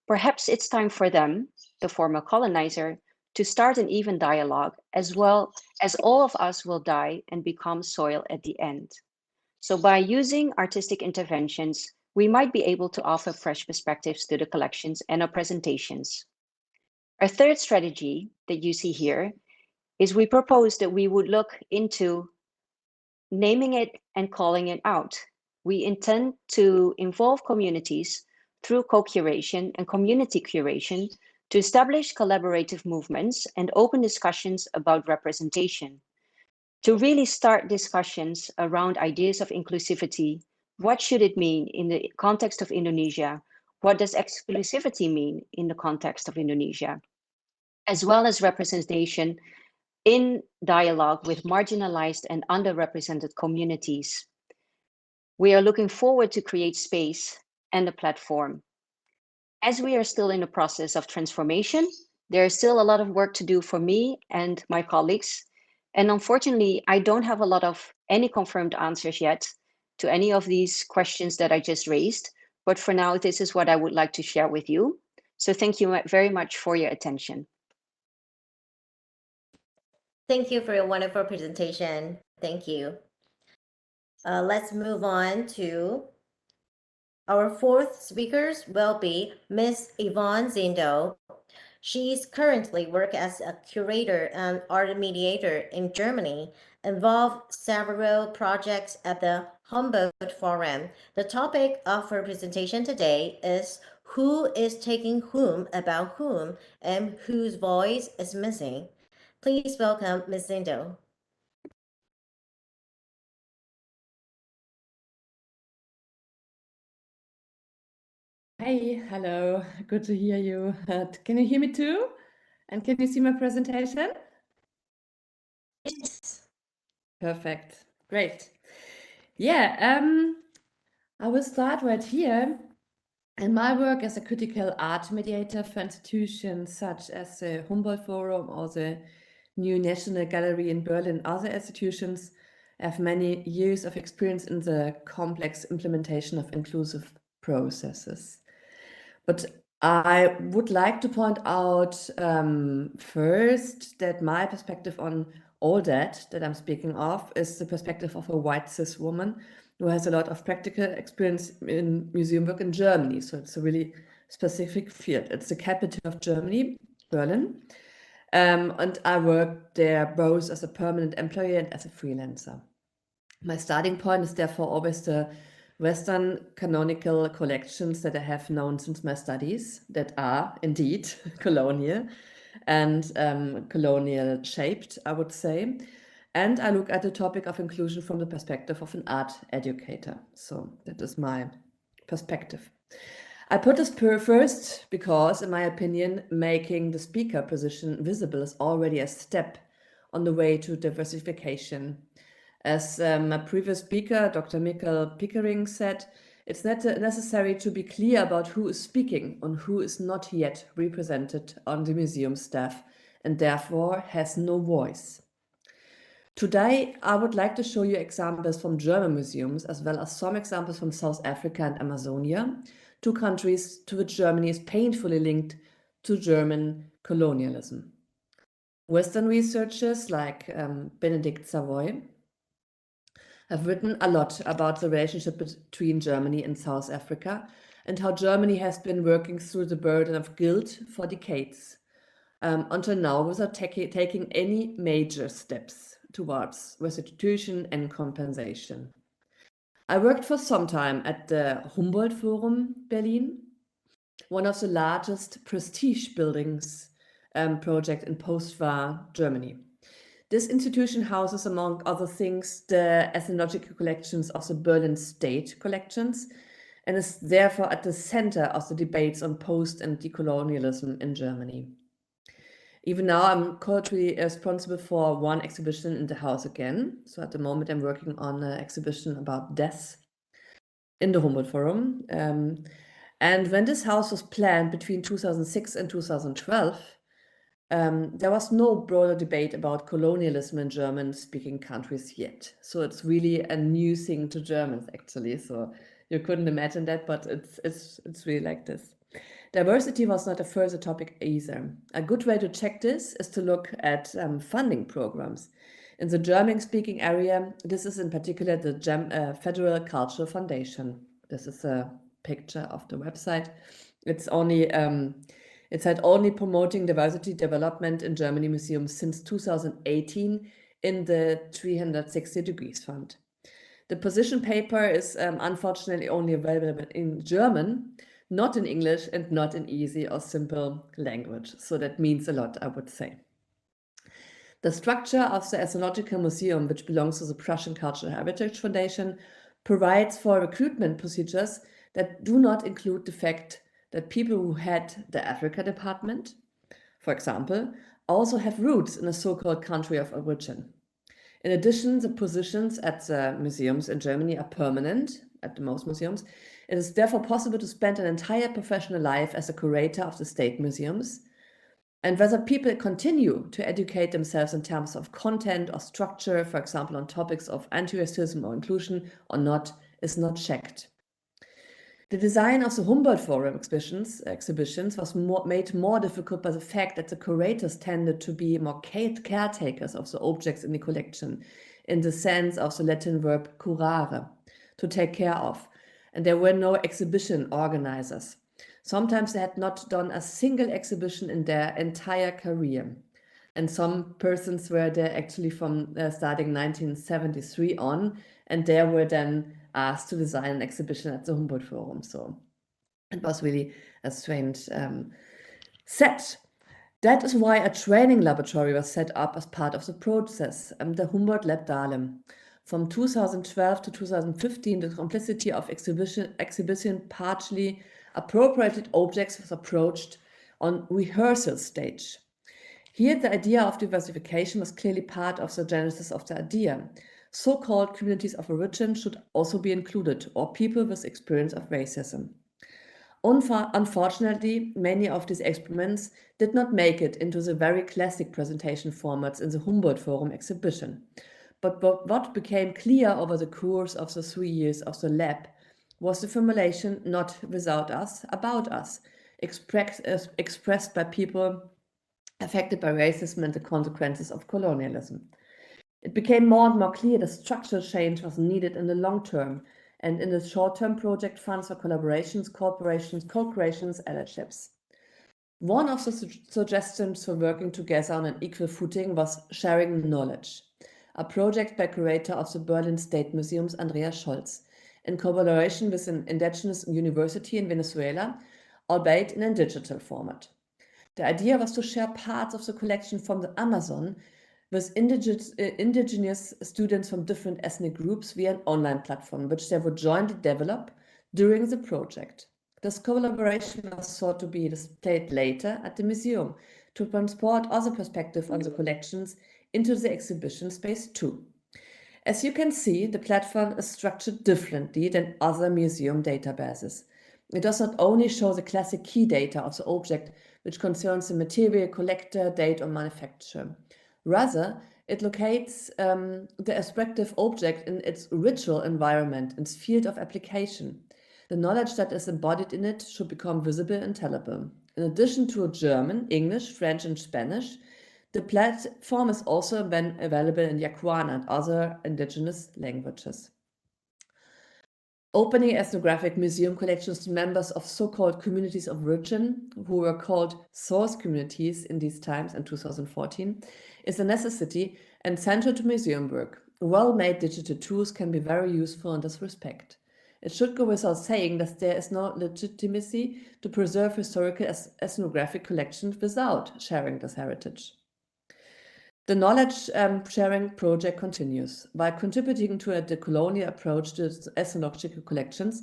perhaps it's time for them, the former colonizer, to start an even dialogue, as well as all of us will die and become soil at the end. So by using artistic interventions, we might be able to offer fresh perspectives to the collections and our presentations. Our third strategy that you see here is we propose that we would look into naming it and calling it out. We intend to involve communities through co-curation and community curation to establish collaborative movements and open discussions about representation. To really start discussions around ideas of inclusivity, what should it mean in the context of Indonesia? What does exclusivity mean in the context of Indonesia? As well as representation in dialogue with marginalized and underrepresented communities. We are looking forward to create space and a platform. As we are still in the process of transformation, there is still a lot of work to do for me and my colleagues. And unfortunately, I don't have a lot of any confirmed answers yet to any of these questions that I just raised. But for now, this is what I would like to share with you. So thank you very much for your attention. Thank you for your wonderful presentation. Thank you. Let's move on to our fourth speakers will be Ms. Yvonne ZINDEL. She's currently work as a curator and art mediator in Germany, involved several projects at the Humboldt Forum. The topic of her presentation today is who is taking whom about whom and whose voice is missing. Please welcome Ms. ZINDEL. Hi, hello, good to hear you. Can you hear me too? And can you see my presentation? Yes. Perfect, great. Yeah, I will start right here. In my work as a critical art mediator for institutions such as the Humboldt Forum or the new National Gallery in Berlin, other institutions have many years of experience in the complex implementation of inclusive processes. But I would like to point out first that my perspective on all that I'm speaking of is the perspective of a white cis woman who has a lot of practical experience in museum work in Germany. So it's a really specific field. It's the capital of Germany, Berlin. And I worked there both as a permanent employee and as a freelancer. My starting point is therefore always the Western canonical collections that I have known since my studies that are indeed colonial and colonial shaped, I would say. And I look at the topic of inclusion from the perspective of an art educator. So that is my perspective. I put this first because, in my opinion, making the speaker position visible is already a step on the way to diversification. As my previous speaker, Dr. Mikkel Pickering, said, it's not necessary to be clear about who is speaking and who is not yet represented on the museum staff and therefore has no voice. Today, I would like to show you examples from German museums as well as some examples from South Africa and Amazonia, two countries to which Germany is painfully linked to German colonialism. Western researchers like Benedict Savoy have written a lot about the relationship between Germany and South Africa and how Germany has been working through the burden of guilt for decades, until now without taking any major steps towards restitution and compensation. I worked for some time at the Humboldt Forum Berlin, one of the largest prestige buildings project in post-war Germany. This institution houses, among other things, the ethnological collections of the Berlin State collections and is therefore at the center of the debates on post and decolonialism in Germany. Even now, I'm currently responsible for one exhibition in the house again. So at the moment, I'm working on an exhibition about death in the Humboldt Forum. And when this house was planned between 2006 and 2012, there was no broader debate about colonialism in German-speaking countries yet. So it's really a new thing to Germans, actually. So you couldn't imagine that, but it's really like this. Diversity was not a further topic either. A good way to check this is to look at funding programs. In the German-speaking area, this is in particular the Federal Cultural Foundation. This is a picture of the website. It's only it's had only promoting diversity development in Germany museums since 2018 in the 360 Degrees Fund. The position paper is unfortunately only available in German, not in English and not in easy or simple language. So that means a lot, I would say. The structure of the Ethnological Museum, which belongs to the Prussian Cultural Heritage Foundation, provides for recruitment procedures that do not include the fact that people who head the Africa department, for example, also have roots in a so-called country of origin. In addition, the positions at the museums in Germany are permanent, at the most museums. It is therefore possible to spend an entire professional life as a curator of the state museums. And whether people continue to educate themselves in terms of content or structure, for example, on topics of anti-racism or inclusion or not, is not checked. The design of the Humboldt Forum exhibitions was made more difficult by the fact that the curators tended to be more caretakers of the objects in the collection, in the sense of the Latin verb curare, to take care of. And there were no exhibition organizers. Sometimes they had not done a single exhibition in their entire career. And some persons were there actually from starting 1973 on, and they were then asked to design an exhibition at the Humboldt Forum. So it was really a strange set. That is why a training laboratory was set up as part of the process, the Humboldt Lab Dahlem. From 2012 to 2015, the complexity of exhibition partially appropriated objects was approached on rehearsal stage. Here, the idea of diversification was clearly part of the genesis of the idea. So-called communities of origin should also be included, or people with experience of racism. Unfortunately, many of these experiments did not make it into the very classic presentation formats in the Humboldt Forum exhibition. But what became clear over the course of the 3 years of the lab was the formulation "not without us, about us," expressed by people affected by racism and the consequences of colonialism. It became more and more clear that structural change was needed in the long term, and in the short-term project funds for collaborations, corporations, co-creations, allieships. One of the suggestions for working together on an equal footing was sharing knowledge, a project by curator of the Berlin State Museums, Andreas Scholz, in collaboration with an indigenous university in Venezuela, albeit in a digital format. The idea was to share parts of the collection from the Amazon with indigenous students from different ethnic groups via an online platform, which they would jointly develop during the project. This collaboration was thought to be displayed later at the museum to transport other perspectives on the collections into the exhibition space too. As you can see, the platform is structured differently than other museum databases. It does not only show the classic key data of the object, which concerns the material, collector, date, or manufacturer. Rather, it locates the respective object in its ritual environment, its field of application. The knowledge that is embodied in it should become visible and tellable. In addition to German, English, French, and Spanish, the platform is also available in YUAN and other indigenous languages. Opening ethnographic museum collections to members of so-called communities of origin, who were called source communities in these times in 2014, is a necessity and central to museum work. Well-made digital tools can be very useful in this respect. It should go without saying that there is no legitimacy to preserve historical ethnographic collections without sharing this heritage. The knowledge sharing project continues. By contributing to a decolonial approach to ethnological collections,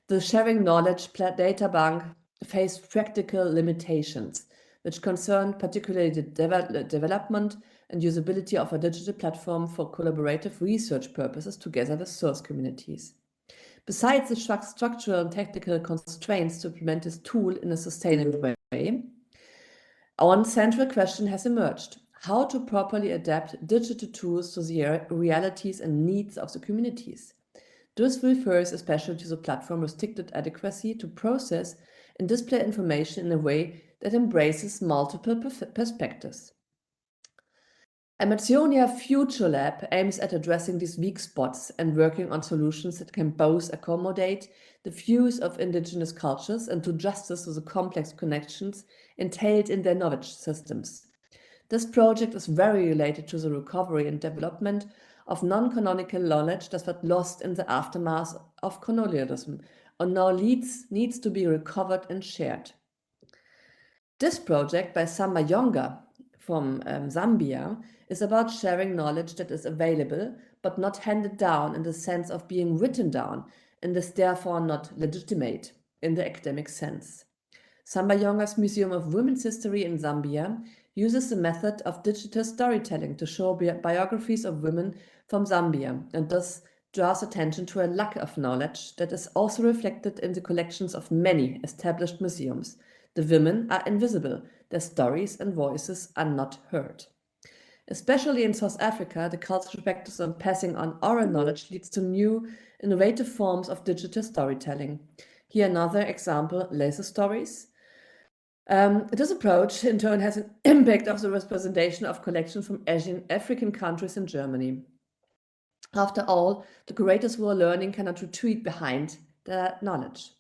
the sharing knowledge data bank faced practical limitations, which concern particularly the development and usability of a digital platform for collaborative research purposes together with source communities. Besides the structural and technical constraints to implement this tool in a sustainable way, one central question has emerged: how to properly adapt digital tools to the realities and needs of the communities. This refers especially to the platform restricted adequacy to process and display information in a way that embraces multiple perspectives. Amazonia Future Lab aims at addressing these weak spots and working on solutions that can both accommodate the views of indigenous cultures and do justice to the complex connections entailed in their knowledge systems. This project is very related to the recovery and development of non-canonical knowledge that was lost in the aftermath of colonialism and now needs to be recovered and shared. This project by Samba Yonga from Zambia is about sharing knowledge that is available but not handed down in the sense of being written down and is therefore not legitimate in the academic sense. Samba Yonga's Museum of Women's History in Zambia uses the method of digital storytelling to show biographies of women from Zambia and thus draws attention to a lack of knowledge that is also reflected in the collections of many established museums. The women are invisible, their stories and voices are not heard. Especially in South Africa, the cultural practice of passing on oral knowledge leads to new, innovative forms of digital storytelling. Here another example, laser stories. This approach, in turn, has an impact of the representation of collections from African countries in Germany. After all, the curators who are learning cannot retreat behind their knowledge.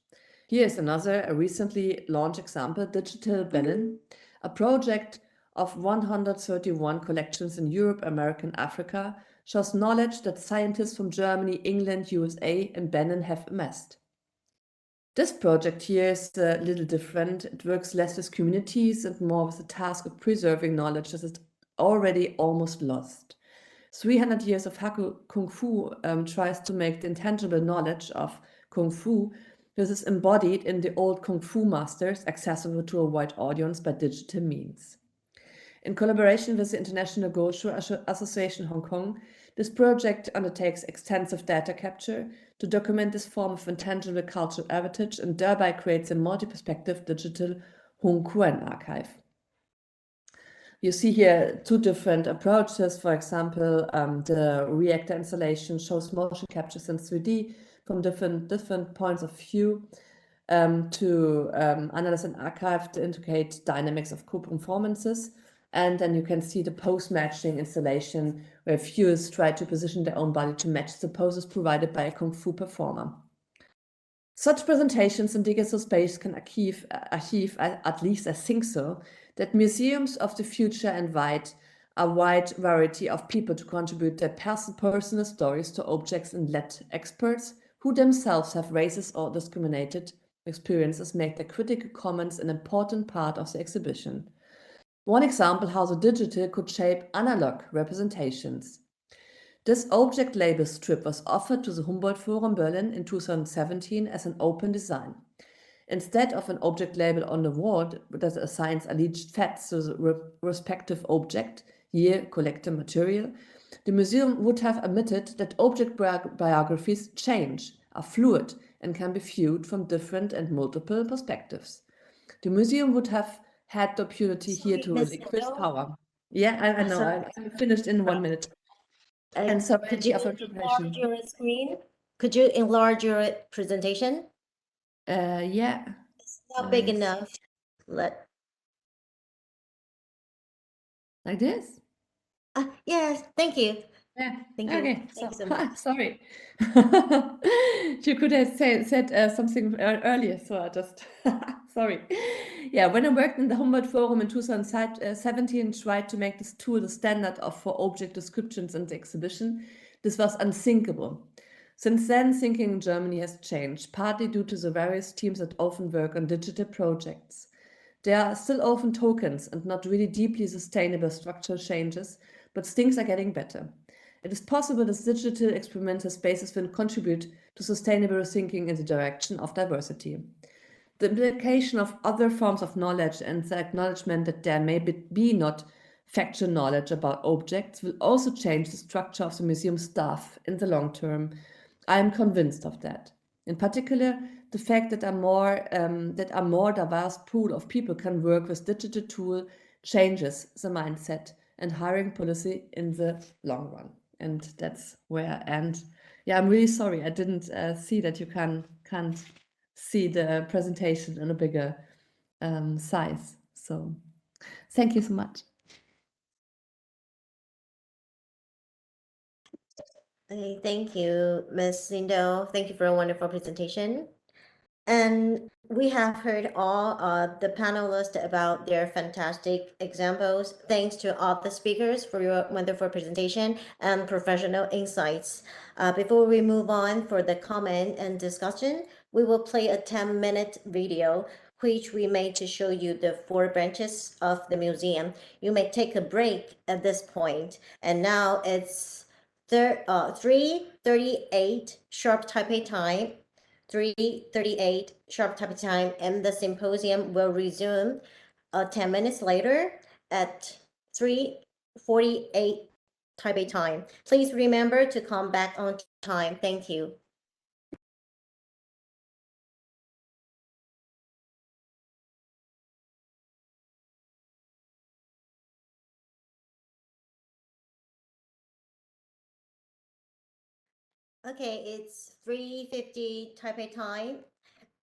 Here is another recently launched example, Digital Benin, a project of 131 collections in Europe, America, and Africa, shows knowledge that scientists from Germany, England, USA, and Benin have amassed. This project here is a little different. It works less with communities and more with the task of preserving knowledge that is already almost lost. 300 years of Haku Kung Fu tries to make the intangible knowledge of Kung Fu that is embodied in the old Kung Fu masters accessible to a wide audience by digital means. In collaboration with the International Goshu Association Hong Kong, This project undertakes extensive data capture to document this form of intangible cultural heritage and thereby creates a multi-perspective digital Hsu-Wen archive. You see here two different approaches. For example, the reactor installation shows motion captures in 3D from different points of view to analyze and archive to indicate dynamics of co-performances. And then you can see the pose-matching installation where viewers try to position their own body to match the poses provided by a Kung Fu performer. Such presentations in digital space can achieve, at least I think so, that museums of the future invite a wide variety of people to contribute their personal stories to objects and let experts who themselves have racist or discriminated experiences make their critical comments an important part of the exhibition. One example how the digital could shape analog representations. This object label strip was offered to the Humboldt Forum Berlin in 2017 as an open design. Instead of an object label on the wall that assigns alleged facts to the respective object, year, collector, material, the museum would have admitted that object biographies change, are fluid, and can be viewed from different and multiple perspectives. The museum would have had the opportunity here to relinquish power. Yeah, I know. I'm finished in 1 minute. And so Could you enlarge your screen? Could you enlarge your presentation? Yeah. It's not big enough. Like this? Yes, thank you. Yeah. Thank you. Okay. Thank you so much. Sorry. You could have said something earlier, so I just sorry. Yeah, when I worked in the Humboldt Forum in 2017, tried to make this tool the standard for object descriptions in the exhibition. This was unthinkable. Since then, thinking in Germany has changed, partly due to the various teams that often work on digital projects. There are still often tokens and not really deeply sustainable structural changes, but things are getting better. It is possible that digital experimental spaces will contribute to sustainable thinking in the direction of diversity. The implication of other forms of knowledge and the acknowledgement that there may be not factual knowledge about objects will also change the structure of the museum staff in the long term. I am convinced of that. In particular, the fact that a more diverse pool of people can work with digital tool changes the mindset and hiring policy in the long run. And that's where I end. Yeah, I'm really sorry. I didn't see that you can't see the presentation in a bigger size. So thank you so much. Okay, thank you, Ms. ZINDEL. Thank you for a wonderful presentation. And we have heard all the panelists about their fantastic examples. Thanks to all the speakers for your wonderful presentation and professional insights. Before we move on for the comment and discussion, we will play a 10-minute video which we made to show you the 4 branches of the museum. You may take a break at this point. And now it's 3:38 sharp Taipei time. 3:38 sharp Taipei time, and the symposium will resume 10 minutes later at 3:48 Taipei time. Please remember to come back on time. Thank you. Okay, it's 3:50 Taipei time.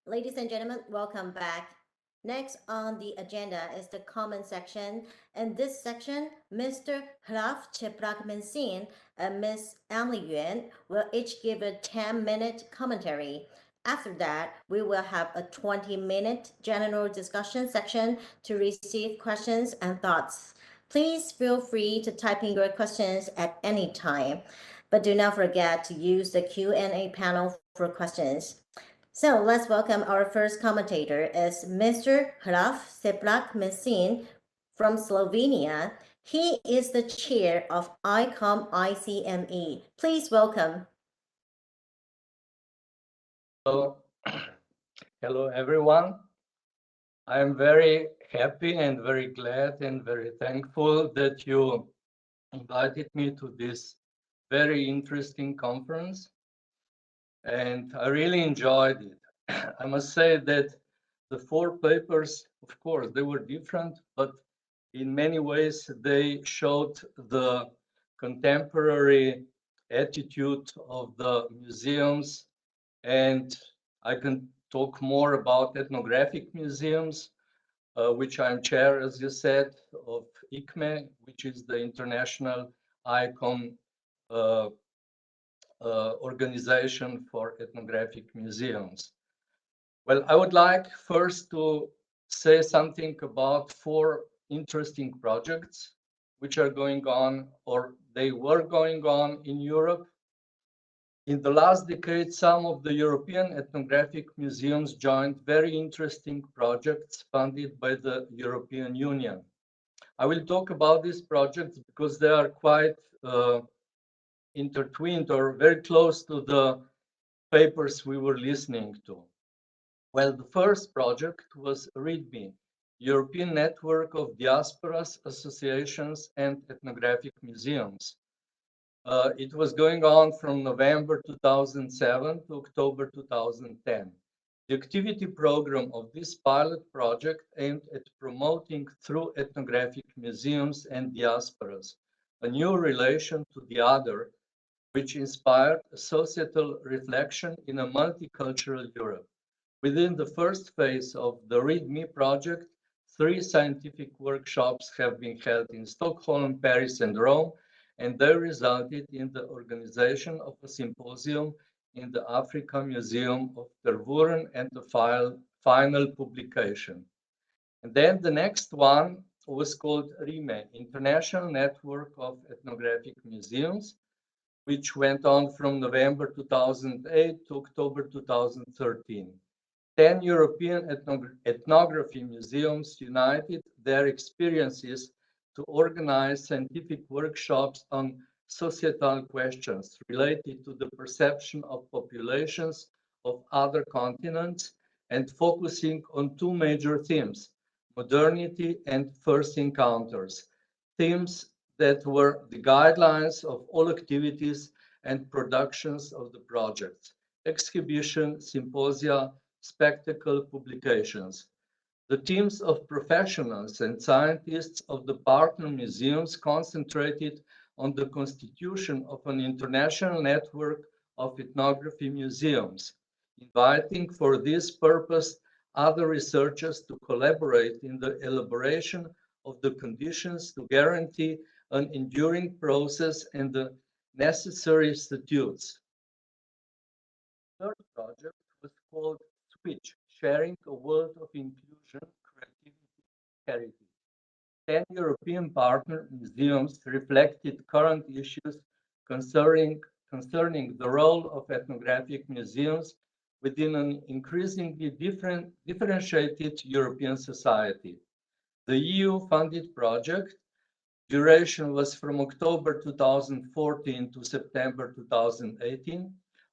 Ladies and gentlemen, welcome back. Next on the agenda is the comment section. In this section, Mr. Ralf, Čeplak, Mencin, and Ms. Emily Yuan will each give a 10-minute commentary. After that, we will have a 20-minute general discussion section to receive questions and thoughts. Please feel free to type in your questions at any time, but do not forget to use the Q&A panel for questions. So let's welcome our first commentator is Mr. Ralf Čeplak Mencin from Slovenia. He is the chair of ICOM ICME. Please welcome. Hello everyone. I am very happy and very glad and very thankful that you invited me to this very interesting conference, and I really enjoyed it. I must say that the 4 papers, of course, they were different, but in many ways they showed the contemporary attitude of the museums, and I can talk more about ethnographic museums, which I'm chair, as you said, of ICME, which is the International ICOM organization for ethnographic museums. Well, I would like first to say something about 4 interesting projects which are going on, or they were going on in Europe. In the last decade, some of the European ethnographic museums joined very interesting projects funded by the European Union. I will talk about these projects because they are quite intertwined or very close to the papers we were listening to. Well, the first project was README, European Network of Diasporas, Associations and Ethnographic Museums. It was going on from November 2007 to October 2010. The activity program of this pilot project aimed at promoting through ethnographic museums and diasporas a new relation to the other, which inspired a societal reflection in a multicultural Europe. Within the first phase of the README project, 3 scientific workshops have been held in Stockholm, Paris, and Rome, and they resulted in the organization of a symposium in the Africa Museum of Tervuren and the final publication. And then the next one was called RIME, International Network of Ethnographic Museums, which went on from November 2008 to October 2013. 10 European ethnography museums united their experiences to organize scientific workshops on societal questions related to the perception of populations of other continents and focusing on 2 major themes, modernity and first encounters, themes that were the guidelines of all activities and productions of the project, exhibition, symposia, spectacle publications. The teams of professionals and scientists of the partner museums concentrated on the constitution of an international network of ethnography museums, inviting for this purpose other researchers to collaborate in the elaboration of the conditions to guarantee an enduring process and the necessary statutes. The third project was called Switch, Sharing a World of Inclusion, Creativity, Heritage. 10 European partner museums reflected current issues concerning the role of ethnographic museums within an increasingly differentiated European society. The EU-funded project duration was from October 2014 to September 2018,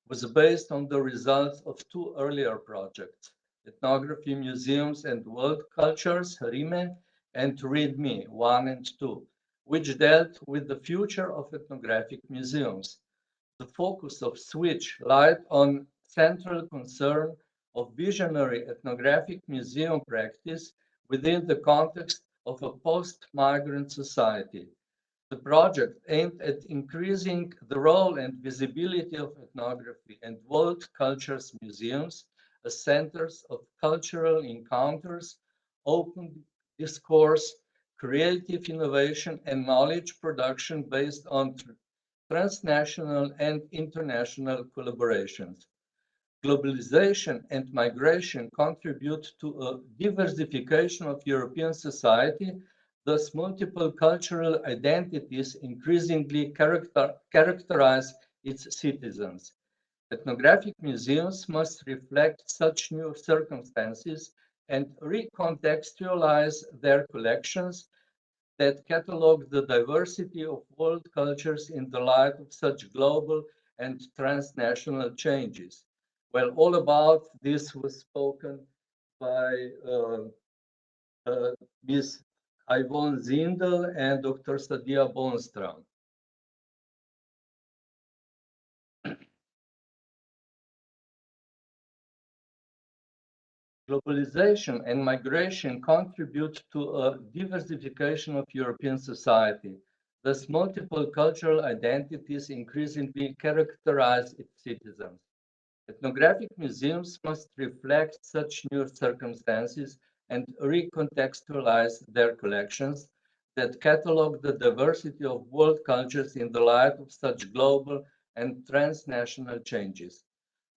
was based on the results of 2 earlier projects, Ethnography Museums and World Cultures, RIME, and README 1 and 2, which dealt with the future of ethnographic museums. The focus of Switch lied on central concern of visionary ethnographic museum practice within the context of a post-migrant society. The project aimed at increasing the role and visibility of ethnography and world cultures museums as centers of cultural encounters, open discourse, creative innovation, and knowledge production based on transnational and international collaborations. Globalization and migration contribute to a diversification of European society. Thus, multiple cultural identities increasingly characterize its citizens. Ethnographic museums must reflect such new circumstances and recontextualize their collections that catalog the diversity of world cultures in the light of such global and transnational changes. Well, all about this was spoken by Ms. Yvonne ZINDEL and Dr. Sadiah BOONSTRA. Globalization and migration contribute to a diversification of European society. Thus, multiple cultural identities increasingly characterize its citizens. Ethnographic museums must reflect such new circumstances and recontextualize their collections that catalog the diversity of world cultures in the light of such global and transnational changes.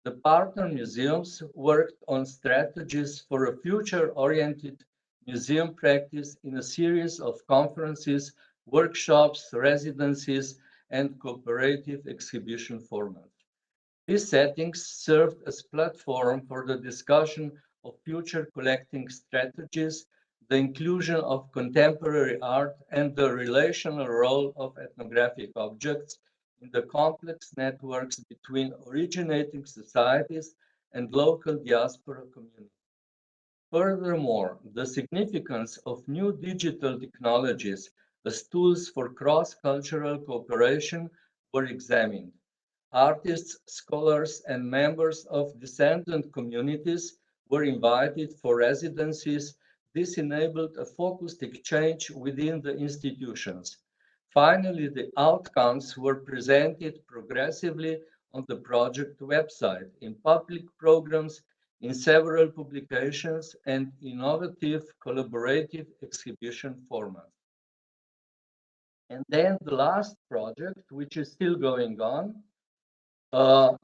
The partner museums worked on strategies for a future-oriented museum practice in a series of conferences, workshops, residencies, and cooperative exhibition formats. These settings served as platform for the discussion of future collecting strategies, the inclusion of contemporary art, and the relational role of ethnographic objects in the complex networks between originating societies and local diaspora communities. Furthermore, the significance of new digital technologies as tools for cross-cultural cooperation were examined. Artists, scholars, and members of descendant communities were invited for residencies. This enabled a focused exchange within the institutions. Finally, the outcomes were presented progressively on the project website, in public programs, in several publications, and innovative collaborative exhibition formats. And then the last project, which is still going on,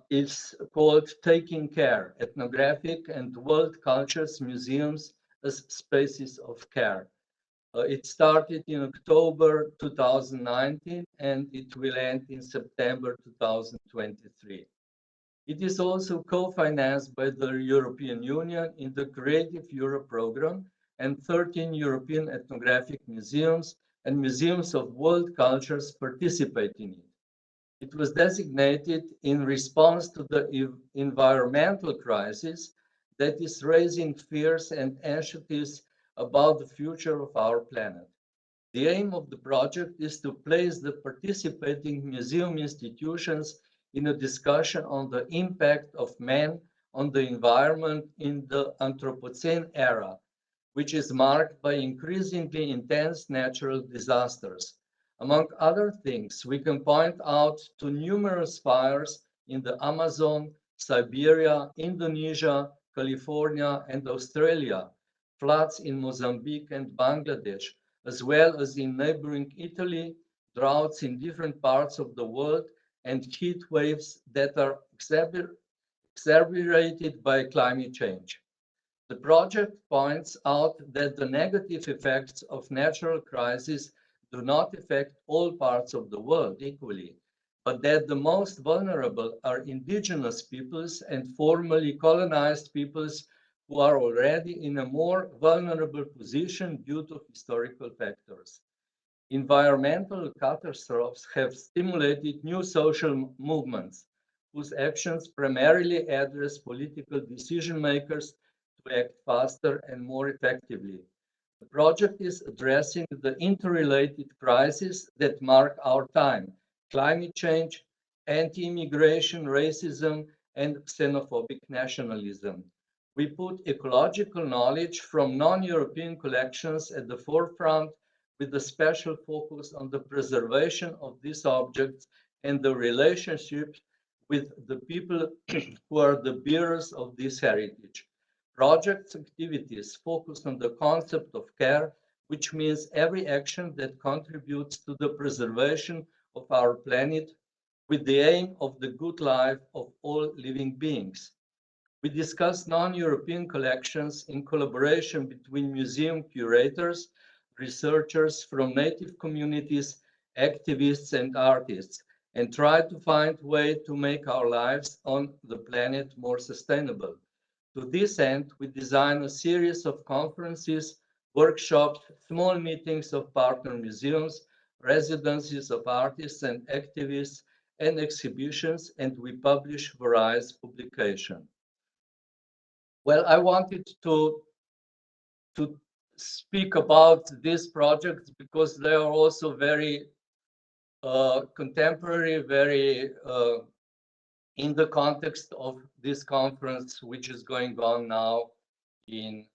is called Taking Care, Ethnographic and World Cultures Museums as Spaces of Care. It started in October 2019 and it will end in September 2023. It is also co-financed by the European Union in the Creative Europe program, and 13 European ethnographic museums and museums of world cultures participate in it. It was designated in response to the environmental crisis that is raising fears and anxieties about the future of our planet. The aim of the project is to place the participating museum institutions in a discussion on the impact of man on the environment in the Anthropocene era, which is marked by increasingly intense natural disasters. Among other things, we can point out to numerous fires in the Amazon, Siberia, Indonesia, California, and Australia, floods in Mozambique and Bangladesh, as well as in neighboring Italy, droughts in different parts of the world, and heat waves that are exacerbated by climate change. The project points out that the negative effects of natural crises do not affect all parts of the world equally, but that the most vulnerable are indigenous peoples and formerly colonized peoples who are already in a more vulnerable position due to historical factors. Environmental catastrophes have stimulated new social movements whose actions primarily address political decision makers to act faster and more effectively. The project is addressing the interrelated crises that mark our time: climate change, anti-immigration, racism, and xenophobic nationalism. We put ecological knowledge from non-European collections at the forefront, with a special focus on the preservation of these objects and the relationship with the people who are the bearers of this heritage. Project activities focus on the concept of care, which means every action that contributes to the preservation of our planet with the aim of the good life of all living beings. We discuss non-European collections in collaboration between museum curators, researchers from native communities, activists, and artists, and try to find ways to make our lives on the planet more sustainable. To this end, we design a series of conferences, workshops, small meetings of partner museums, residencies of artists and activists, and exhibitions, and we publish various publications. Well, I wanted to speak about these projects because they are also very contemporary, very in the context of this conference, which is going on now in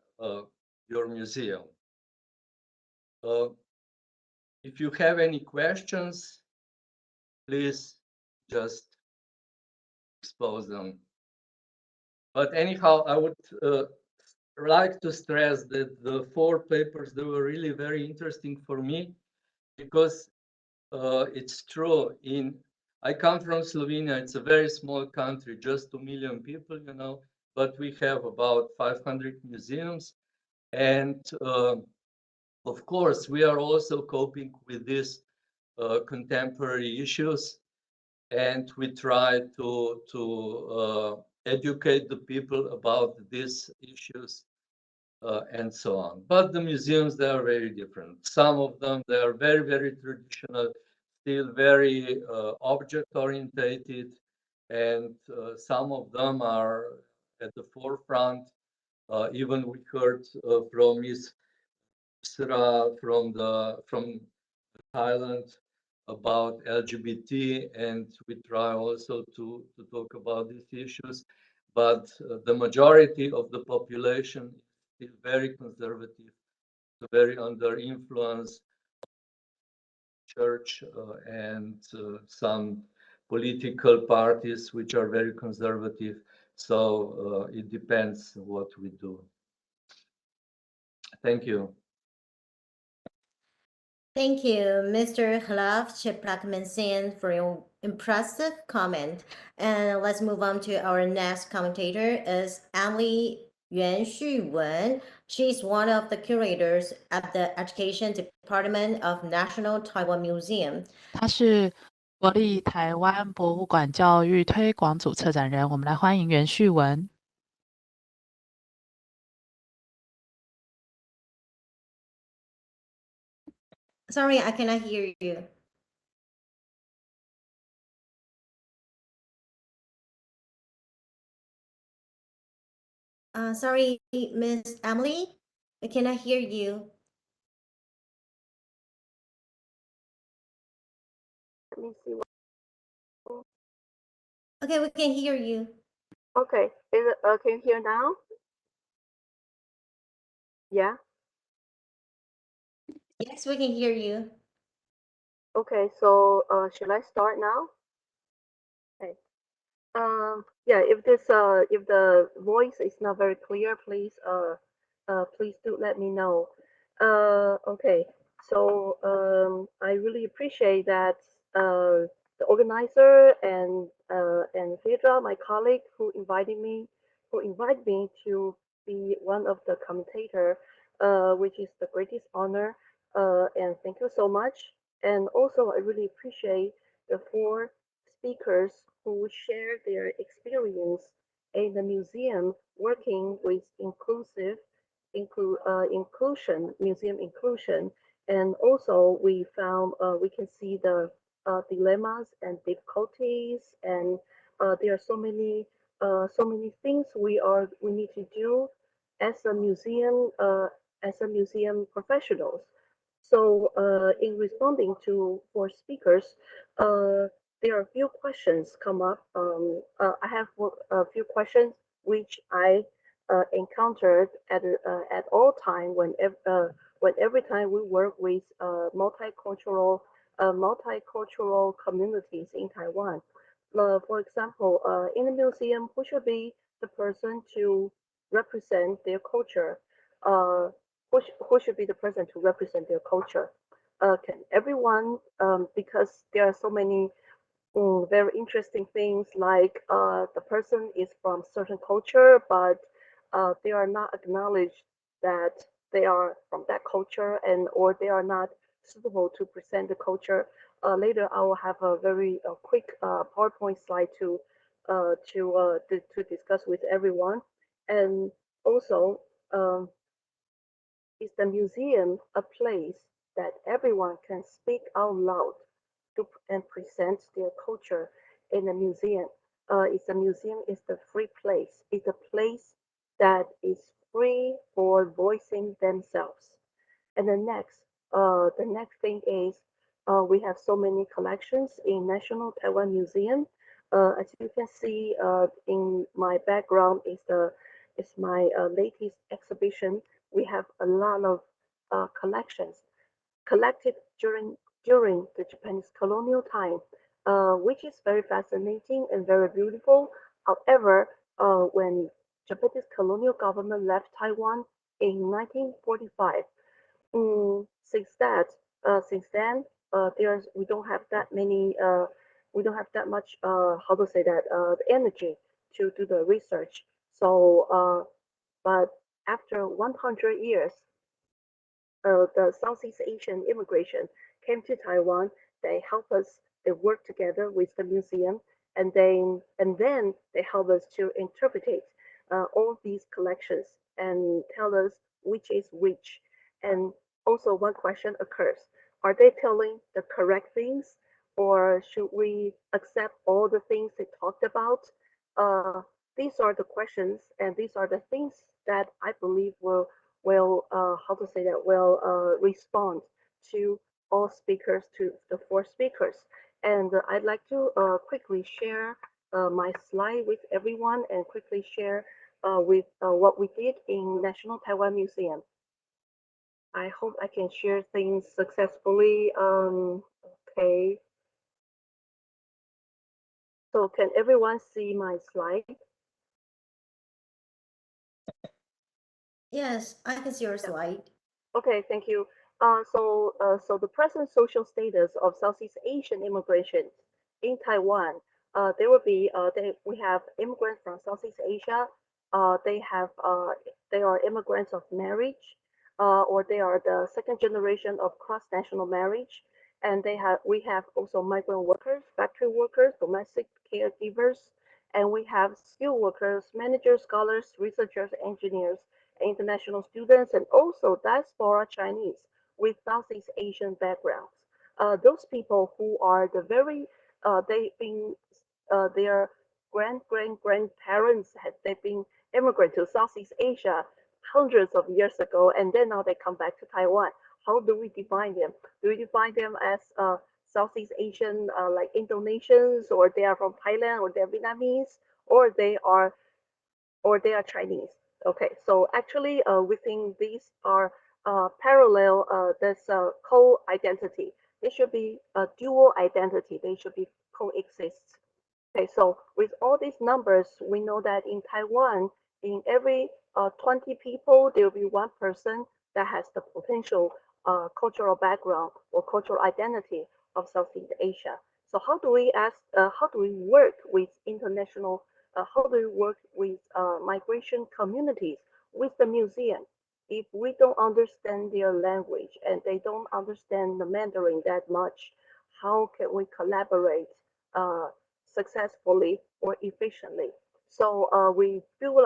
your museum. If you have any questions, please just expose them. But anyhow, I would like to stress that the 4 papers, they were really very interesting for me because it's true. I come from Slovenia. It's a very small country, just 2 million people, you know, but we have about 500 museums. And of course, we are also coping with these contemporary issues. And we try to educate the people about these issues and so on. But the museums, they are very different. Some of them, they are very, very traditional, still very object-orientated, and some of them are at the forefront. Even we heard from Ms. Kusra from Thailand about LGBT, and we try also to talk about these issues. But the majority of the population is very conservative, very under influence church and some political parties which are very conservative. So it depends what we do. Thank you. Thank you, Mr. Ralf Čeplak Mencin, for your impressive comment. And let's move on to our next commentator is Emily Yuan Hsu-Wen. She's one of the curators at the Education Department of National Taiwan Museum. 他是国立台湾博物馆教育推广组策展人，我们来欢迎袁旭文。Sorry, I cannot hear you. Sorry, Miss Emily, I cannot hear you. Let me see. Okay, we can hear you. Okay, is it, can you hear now? Yeah. Yes, we can hear you. Okay, so should I start now? Okay. Yeah, if the voice is not very clear, please please do let me know. Okay, so I really appreciate that the organizer and Phaedra, my colleague, who invited me to be one of the commentator, which is the greatest honor. And thank you so much. And also, I really appreciate the 4 speakers who share their experience in the museum working with inclusion, museum inclusion. And also we found we can see the dilemmas and difficulties, and there are so many things we need to do as a museum professionals. So in responding to 4 speakers, there are a few questions come up. I have a few questions which I encountered at all time when every time we work with multicultural communities in Taiwan. For example, in the museum, who should be the person to represent their culture? Who should be the person to represent their culture? Can everyone, because there are so many very interesting things, like the person is from certain culture, but they are not acknowledged that they are from that culture, and or they are not suitable to present the culture. Later, I will have a very quick PowerPoint slide to discuss with everyone. And also, is the museum a place that everyone can speak out loud and present their culture in a museum? It's a museum is the free place. It's a place that is free for voicing themselves. And the next thing is we have so many collections in National Taiwan Museum. As you can see in my background is It's my latest exhibition. We have a lot of collections collected during the Japanese colonial time, which is very fascinating and very beautiful. However, when Japanese colonial government left Taiwan in 1945, since then, we don't have that many, we don't have that much, how to say that, the energy to do the research. So, but after 100 years, the Southeast Asian immigration came to Taiwan. They help us. They work together with the museum, and then they help us to interpret all these collections and tell us which is which. And also, one question occurs: are they telling the correct things, or should we accept all the things they talked about? These are the questions, and these are the things that I believe will how to say that will respond to all speakers, to the four speakers. And I'd like to quickly share my slide with everyone and quickly share with what we did in National Taiwan Museum. I hope I can share things successfully. Okay. So can everyone see my slide? Yes, I can see your slide. Okay, thank you. So the present social status of Southeast Asian immigration in Taiwan, there will be we have immigrants from Southeast Asia. They are immigrants of marriage, or they are the second generation of cross-national marriage, and we have also migrant workers, factory workers, domestic caregivers, and we have skilled workers, managers, scholars, researchers, engineers, international students, and also diaspora Chinese with Southeast Asian backgrounds. Those people who are the very, they've been, their grandparents they've been immigrant to Southeast Asia hundreds of years ago, and then now they come back to Taiwan. How do we define them? Do we define them as Southeast Asian, like Indonesians, or they are from Thailand, or they're Vietnamese, or they are Chinese? Okay, so actually, we think these are parallel. There's a co-identity. They should be a dual identity. They should be coexist. Okay, so with all these numbers, we know that in Taiwan, in every 20 people, there will be one person that has the potential cultural background or cultural identity of Southeast Asia. So how do we work with international, how do we work with migration communities, with the museum? If we don't understand their language and they don't understand the Mandarin that much, how can we collaborate successfully or efficiently? So we build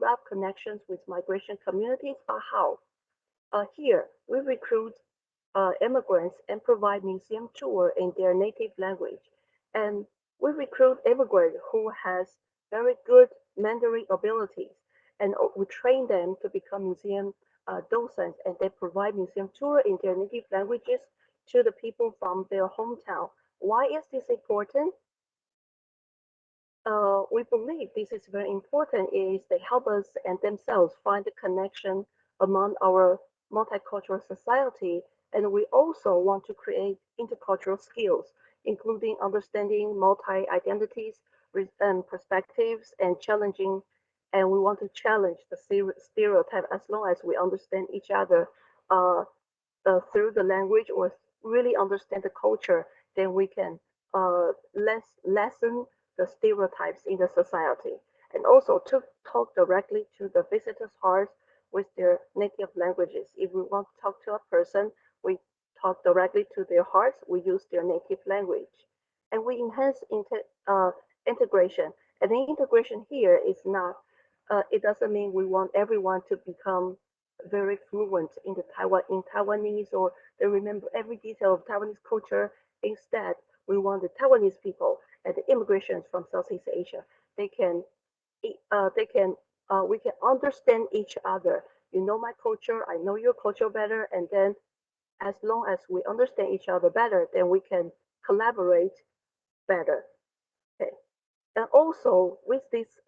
up connections with migration communities. How? Here we recruit immigrants and provide museum tour in their native language, and we recruit immigrants who has very good Mandarin abilities, and we train them to become museum docents, and they provide museum tour in their native languages to the people from their hometown. Why is this important? We believe this is very important is they help us and themselves find the connection among our multicultural society. And we also want to create intercultural skills, including understanding multi-identities and perspectives and challenging. And we want to challenge the stereotype as long as we understand each other through the language or really understand the culture, then we can lessen the stereotypes in the society. And also to talk directly to the visitors' hearts with their native languages. If we want to talk to a person, we talk directly to their hearts, we use their native language. And we enhance integration. And the integration here is not, it doesn't mean we want everyone to become very fluent in Taiwanese, or they remember every detail of Taiwanese culture. Instead, we want the Taiwanese people and the immigrants from Southeast Asia. We can understand each other. You know my culture, I know your culture better, and then as long as we understand each other better, then we can collaborate better. Okay. And also with this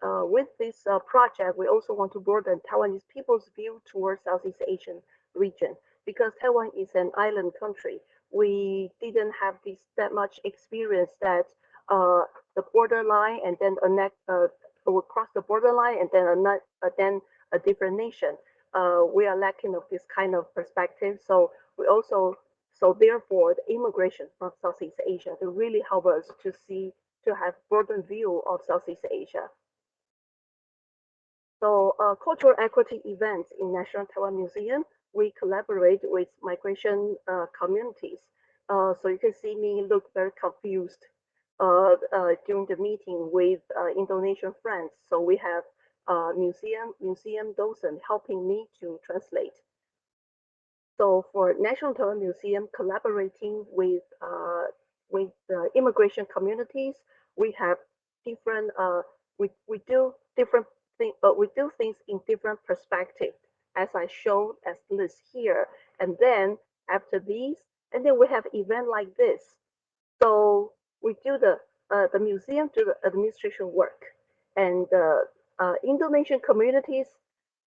project, we also want to broaden Taiwanese people's view towards Southeast Asian region, because Taiwan is an island country. We didn't have that much experience that the borderline and then we cross the borderline and then a different nation. We are lacking of this kind of perspective. So therefore the immigration from Southeast Asia to really help us to have broader view of Southeast Asia. So cultural equity events in National Taiwan Museum, we collaborate with migration communities. So you can see me look very confused during the meeting with Indonesian friends. So we have museum docent helping me to translate. So for National Taiwan Museum collaborating with immigration communities, we have different we do different things, we do things in different perspectives, as I showed as list here. And then after these, and then we have event like this. So we do the museum do the administration work, and the Indonesian communities,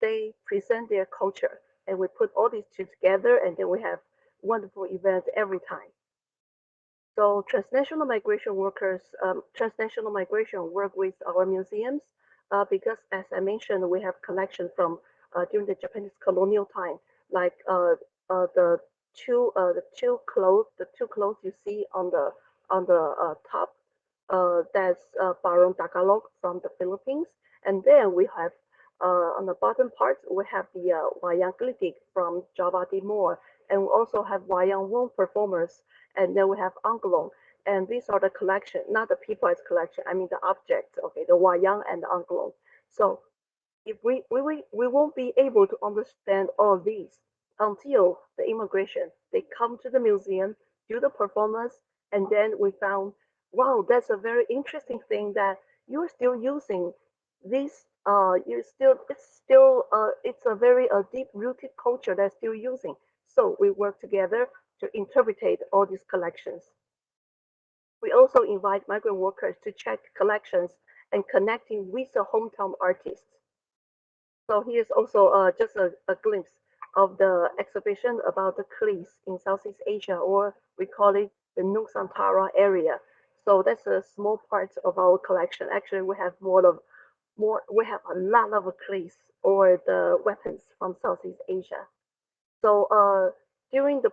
they present their culture, and we put all these two together, and then we have wonderful events every time. So transnational migration workers, transnational migration work with our museums because, as I mentioned, we have collection from during the Japanese colonial time, like the two clothes you see on the top. That's Barong Tagalog from the Philippines, and then we have on the bottom part we have the Wayang Klitik from Java Timor, and we also have Wayang Wong performers, and then we have Angklong, and these are the collection, not the people as collection. I mean the objects. Okay, the Wayang and the Angklong. So if we won't be able to understand all these until the immigration. They come to the museum, do the performance, and then we found, wow, that's a very interesting thing that you're still using this. It's a very deep-rooted culture that's still using. So we work together to interpret all these collections. We also invite migrant workers to check collections and connecting with the hometown artists. So here's also just a glimpse of the exhibition about the Klis in Southeast Asia, or we call it the Nusantara area. So that's a small part of our collection. Actually, we have we have a lot of Klis, or the weapons from Southeast Asia. So during the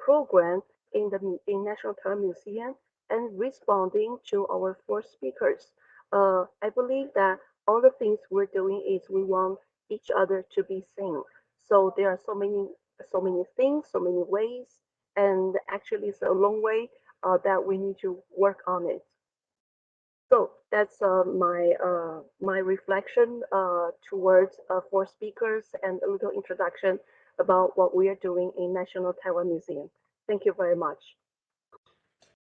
program in National Taiwan Museum, and responding to our four speakers, I believe that all the things we're doing is we want each other to be seen. So there are so many things, so many ways, and actually it's a long way that we need to work on it. So that's my reflection towards four speakers and a little introduction about what we are doing in National Taiwan Museum. Thank you very much.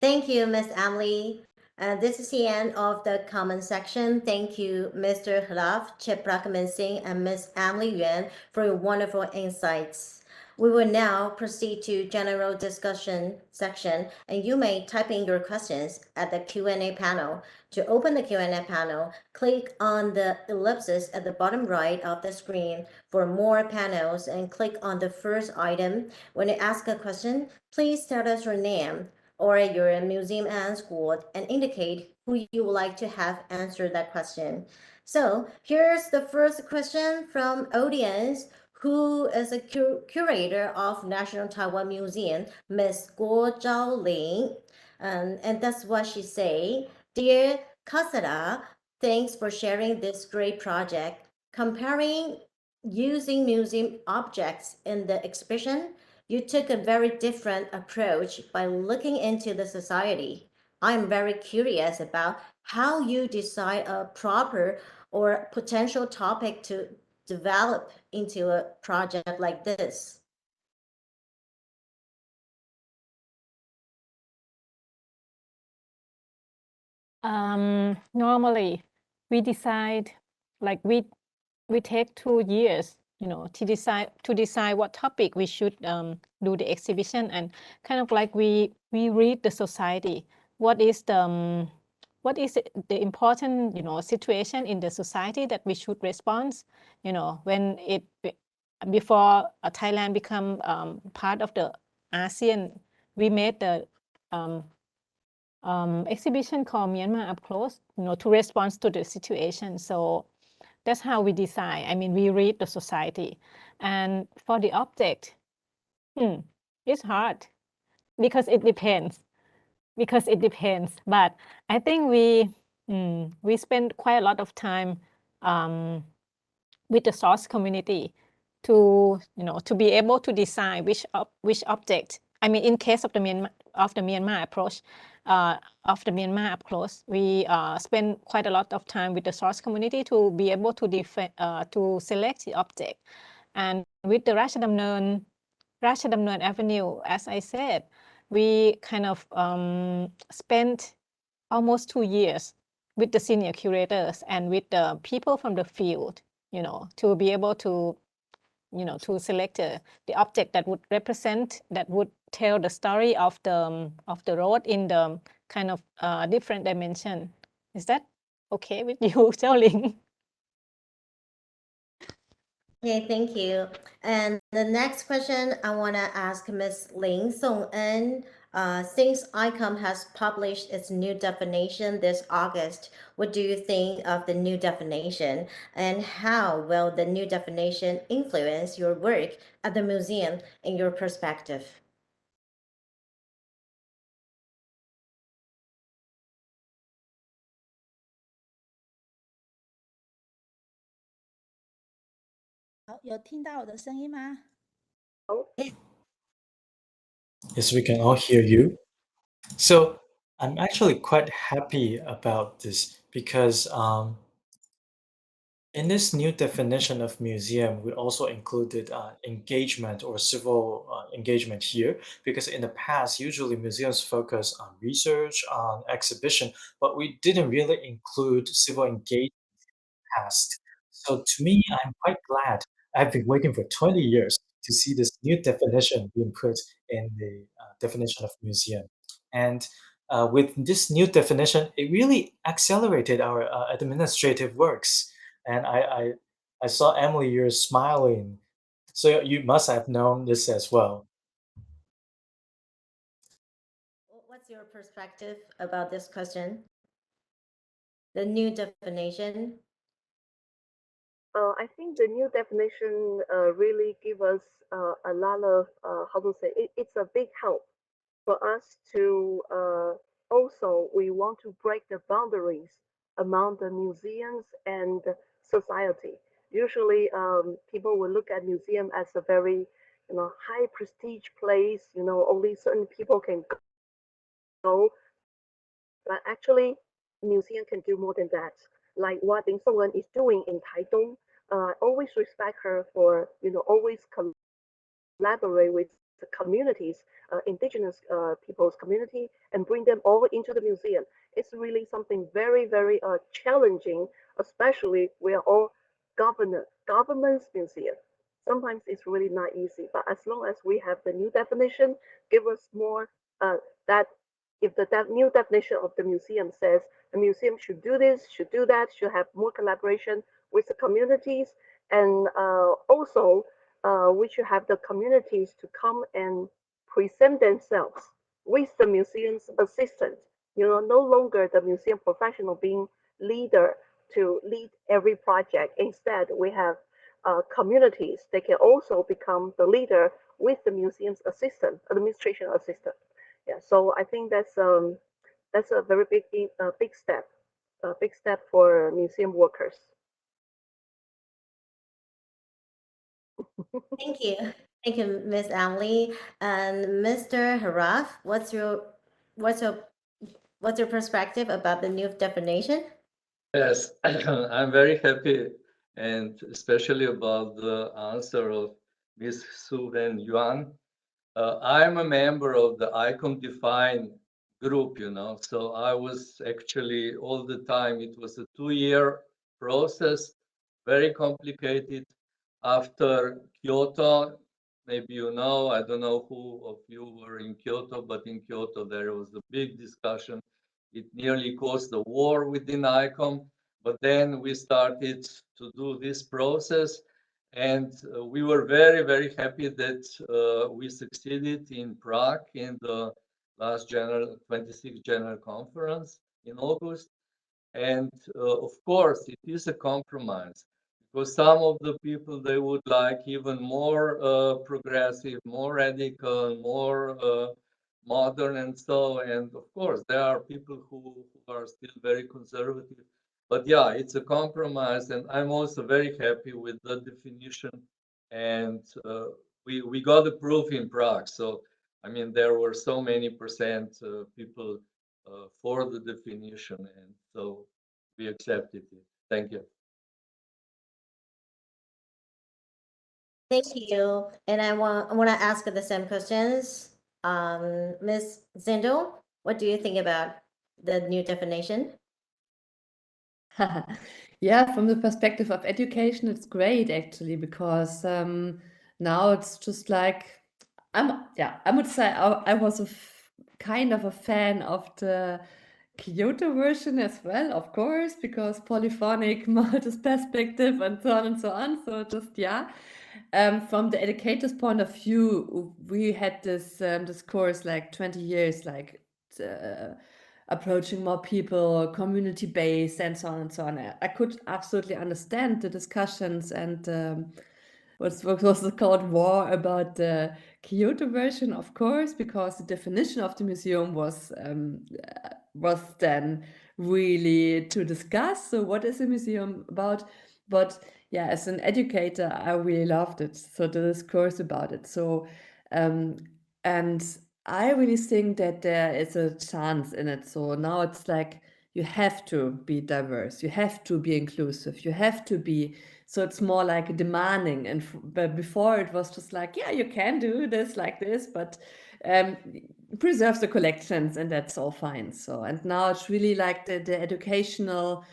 Thank you, Ms. Emily. This is the end of the comment section. Thank you, Mr. Ralf, Čeplak, Mencin, and Ms. Emily Yuan for your wonderful insights. We will now proceed to general discussion section, and you may type in your questions at the Q&A panel. To open the Q&A panel, click on the ellipsis at the bottom right of the screen for more panels and click on the first item. When you ask a question, please tell us your name or your museum and school and indicate who you would like to have answer that question. So here's the first question from audience, who is a curator of National Taiwan Museum, Ms. Guo Zhaoling. And that's what she say. Dear Kusra, thanks for sharing this great project. Comparing using museum objects in the exhibition, you took a very different approach by looking into the society. I'm very curious about how you decide a proper or potential topic to develop into a project like this. Normally, we decide, like we take 2 years, to decide what topic we should do the exhibition, and kind of like we read the society. What is the what is the important, situation in the society that we should respond, when before Thailand become part of the ASEAN, we made the exhibition called Myanmar Up Close, to respond to the situation. So that's how we design. I mean, we read the society. And for the object, it's hard because it depends. But I think we spend quite a lot of time with the source community to be able to decide which object. I mean, in case of the Myanmar approach, of the Myanmar Up Close, we spend quite a lot of time with the source community to be able to select the object. And with the Ratchadamnern Avenue, as I said, we kind of spent almost 2 years with the senior curators and with the people from the field, to be able to, to select the object that would represent, that would tell the story of the road in the kind of different dimension. Is that okay with you, Xiao Ling? Okay, thank you. And the next question I want to ask Ms. Ling Song-en. Since ICOM has published its new definition this August, what do you think of the new definition? And how will the new definition influence your work at the museum in your perspective?有听到我的声音吗？ Yes, we can all hear you. So I'm actually quite happy about this because in this new definition of museum, we also included engagement or civil engagement here, because in the past, usually museums focus on research, on exhibition, but we didn't really include civil engagement past. So to me, I'm quite glad. I've been waiting for 20 years to see this new definition being put in the definition of museum. And with this new definition, it really accelerated our administrative works. And I saw Emily, you're smiling. So you must have known this as well. What's your perspective about this question? The new definition? I think the new definition really give us a lot of how to say it's a big help for us to also we want to break the boundaries among the museums and society. Usually, people will look at museum as a very high prestige place. Only certain people can go, but actually, museum can do more than that. Like what Ding Songwen is doing in Taitung. Always respect her for always collaborate with the communities, indigenous people's community, and bring them all into the museum. It's really something very, very challenging, especially we are all government's museum. Sometimes it's really not easy, but as long as we have the new definition, give us more that if the new definition of the museum says the museum should do this, should do that, should have more collaboration with the communities, and also we should have the communities to come and present themselves with the museum's assistant. No longer the museum professional being leader to lead every project. Instead, we have communities. They can also become the leader with the museum's assistant, administration assistant. Yeah, so I think that's a very big step for museum workers. Thank you, Ms. Emily. And Mr. Ralf, what's your perspective about the new definition? Yes, I'm very happy, and especially about the answer of Ms. Hsu-Wen Yuan. I'm a member of the ICOM Define group, so I was actually all the time, it was a 2-year process, very complicated. After Kyoto, maybe I don't know who of you were in Kyoto, but in Kyoto there was a big discussion it nearly caused a war within ICOM. But then we started to do this process, and we were very, very happy that we succeeded in Prague in the last 26th General Conference in August. And of course, it is a compromise, because some of the people, they would like even more progressive, more radical, more modern, and so. And of course, there are people who are still very conservative. But yeah, it's a compromise, and I'm also very happy with the definition. And we got the proof in Prague. So, I mean, there were so many percent people for the definition, and so we accepted it. Thank you. Thank you. And I want to ask the same questions. Ms. Zindel, what do you think about the new definition? Yeah, from the perspective of education, it's great actually, because now it's just like I would say I was kind of a fan of the Kyoto version as well, of course, because polyphonic, multi-perspective, and so on and so on. So just from the educator's point of view, we had this course like 20 years, like approaching more people, community-based, and so on and so on. I could absolutely understand the discussions and what was called war about the Kyoto version, of course, because the definition of the museum was then really to discuss. So what is a museum about? But yeah, as an educator, I really loved it. So the discourse about it. So and I really think that there is a chance in it. So now it's like you have to be diverse, you have to be inclusive, you have to be. So it's more like demanding. And but before it was just like, yeah, you can do this like this, but preserve the collections, and that's all fine. So, and now it's really like the educational.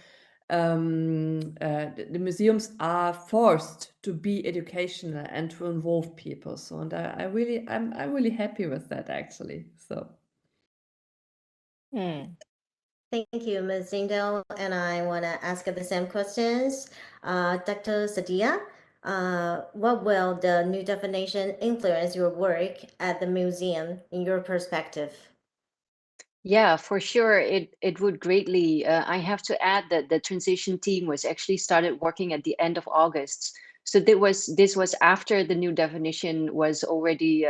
The museums are forced to be educational and to involve people. So, and I'm really happy with that actually. So. Thank you, Ms. Zindel. And I want to ask the same questions. Dr. Sadiah, what will the new definition influence your work at the museum in your perspective? Yeah, for sure, it would greatly. I have to add that the transition team was actually started working at the end of August. So this was after the new definition was already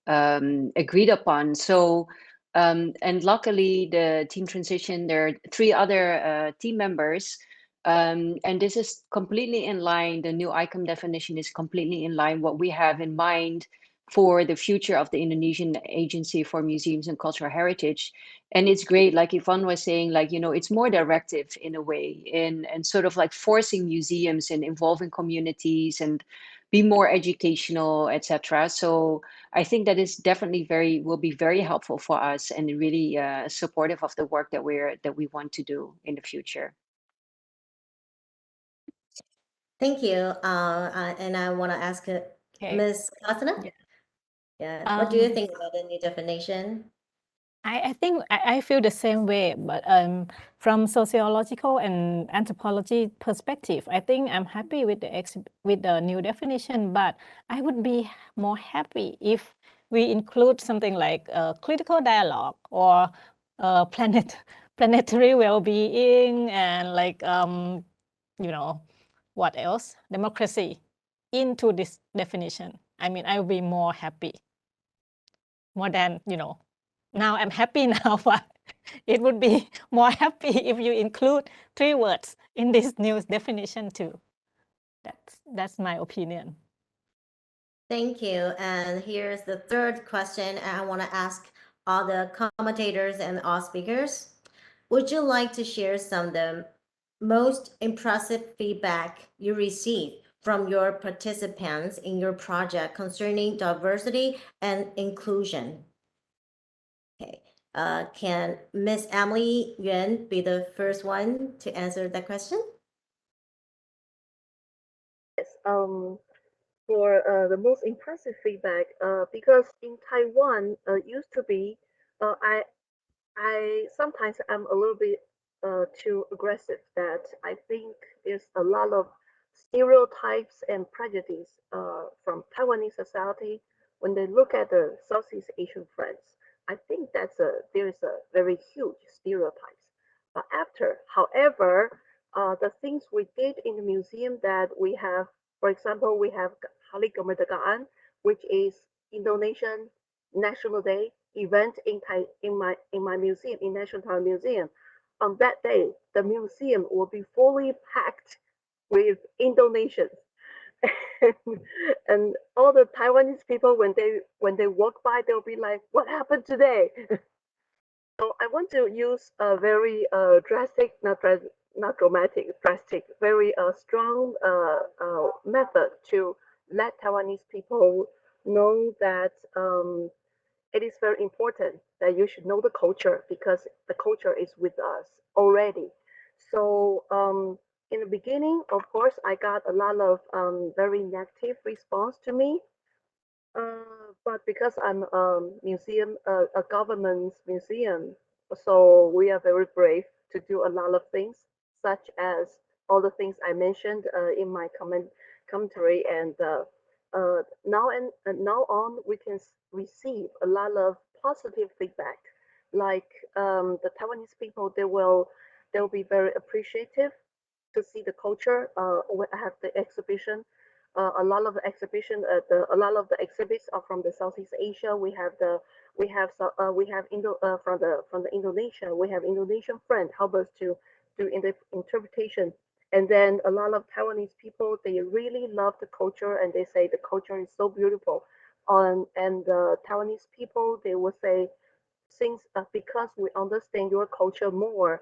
agreed upon. So and luckily the team transition, there are 3 other team members. And this is completely in line. The new ICOM definition is completely in line what we have in mind for the future of the Indonesian Agency for Museums and Cultural Heritage. And it's great, like Yvonne was saying, like, you know, it's more directive in a way, and sort of like forcing museums and involving communities and be more educational, etc. So I think that is definitely will be very helpful for us, and really supportive of the work that we want to do in the future. Thank you. And I want to ask Ms. Kasana. Yeah. What do you think about the new definition? I think I feel the same way, but from sociological and anthropology perspective, I think I'm happy with the new definition. But I would be more happy if we include something like critical dialogue or planetary well-being, and like you know, what else? Democracy into this definition. I mean, I will be more happy, more than, now I'm happy now, but it would be more happy if you include 3 words in this new definition too. That's my opinion. Thank you. And here's the third question I want to ask all the commentators and all speakers. Would you like to share some of the most impressive feedback you received from your participants in your project concerning diversity and inclusion? Okay. Can Miss Emily Yuan be the first one to answer that question? Yes. For the most impressive feedback, because in Taiwan, used to be, sometimes I'm a little bit too aggressive, that I think there's a lot of stereotypes and prejudice from Taiwanese society when they look at the Southeast Asian friends. I think there is a very huge stereotypes. But however, the things we did in the museum that we have, for example, we have Hari Kemerdekaan, which is Indonesian National Day event in my museum, in National Taiwan Museum. On that day, the museum will be fully packed with Indonesians. And all the Taiwanese people, when they walk by, they'll be like, "What happened today?" So I want to use a very drastic, not dramatic, drastic, very strong method to let Taiwanese people know that it is very important that you should know the culture, because the culture is with us already. So in the beginning, of course, I got a lot of very negative response to me. But because I'm a government museum, so we are very brave to do a lot of things, such as all the things I mentioned in my commentary. And now on, we can receive a lot of positive feedback. Like the Taiwanese people, they'll be very appreciative to see the culture. We have the exhibition. A lot of the exhibition, a lot of the exhibits are from the Southeast Asia. We have from the Indonesia. We have Indonesian friend help us to do interpretation. And then a lot of Taiwanese people, they really love the culture, and they say the culture is so beautiful. And the Taiwanese people, they will say, since because we understand your culture more,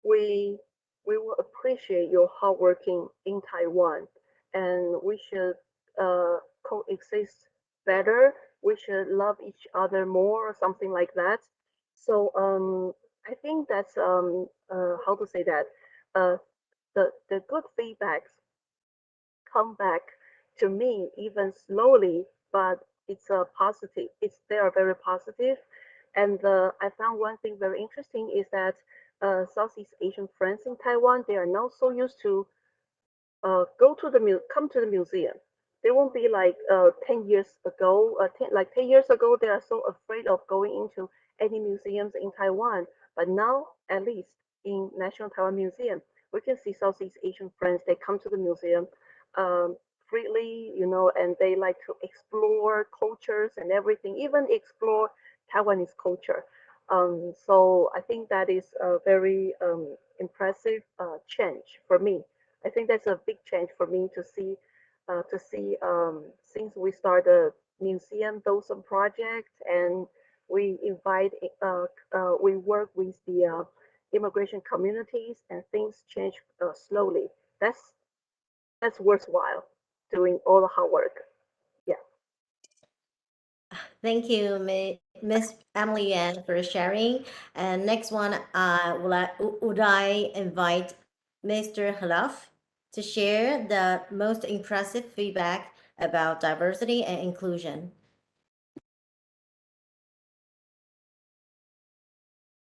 we will appreciate your hard working in Taiwan, and we should coexist better. We should love each other more, or something like that. So I think that's how to say that the good feedbacks come back to me even slowly, but it's a positive. They are very positive. And I found one thing very interesting is that Southeast Asian friends in Taiwan, they are now so used to come to the museum. They won't be like 10 years ago, 10 years ago, they are so afraid of going into any museums in Taiwan. But now, at least in National Taiwan Museum, we can see Southeast Asian friends, they come to the museum freely, and they like to explore cultures and everything, even explore Taiwanese culture. So I think that is a very impressive change for me. I think that's a big change for me to see since we start the museum Blossom project, and we we work with the immigration communities, and things change slowly. That's worthwhile doing all the hard work. Yeah. Thank you, Miss Emily Ann, for sharing. And next one, would I invite Mr. Ralf to share the most impressive feedback about diversity and inclusion.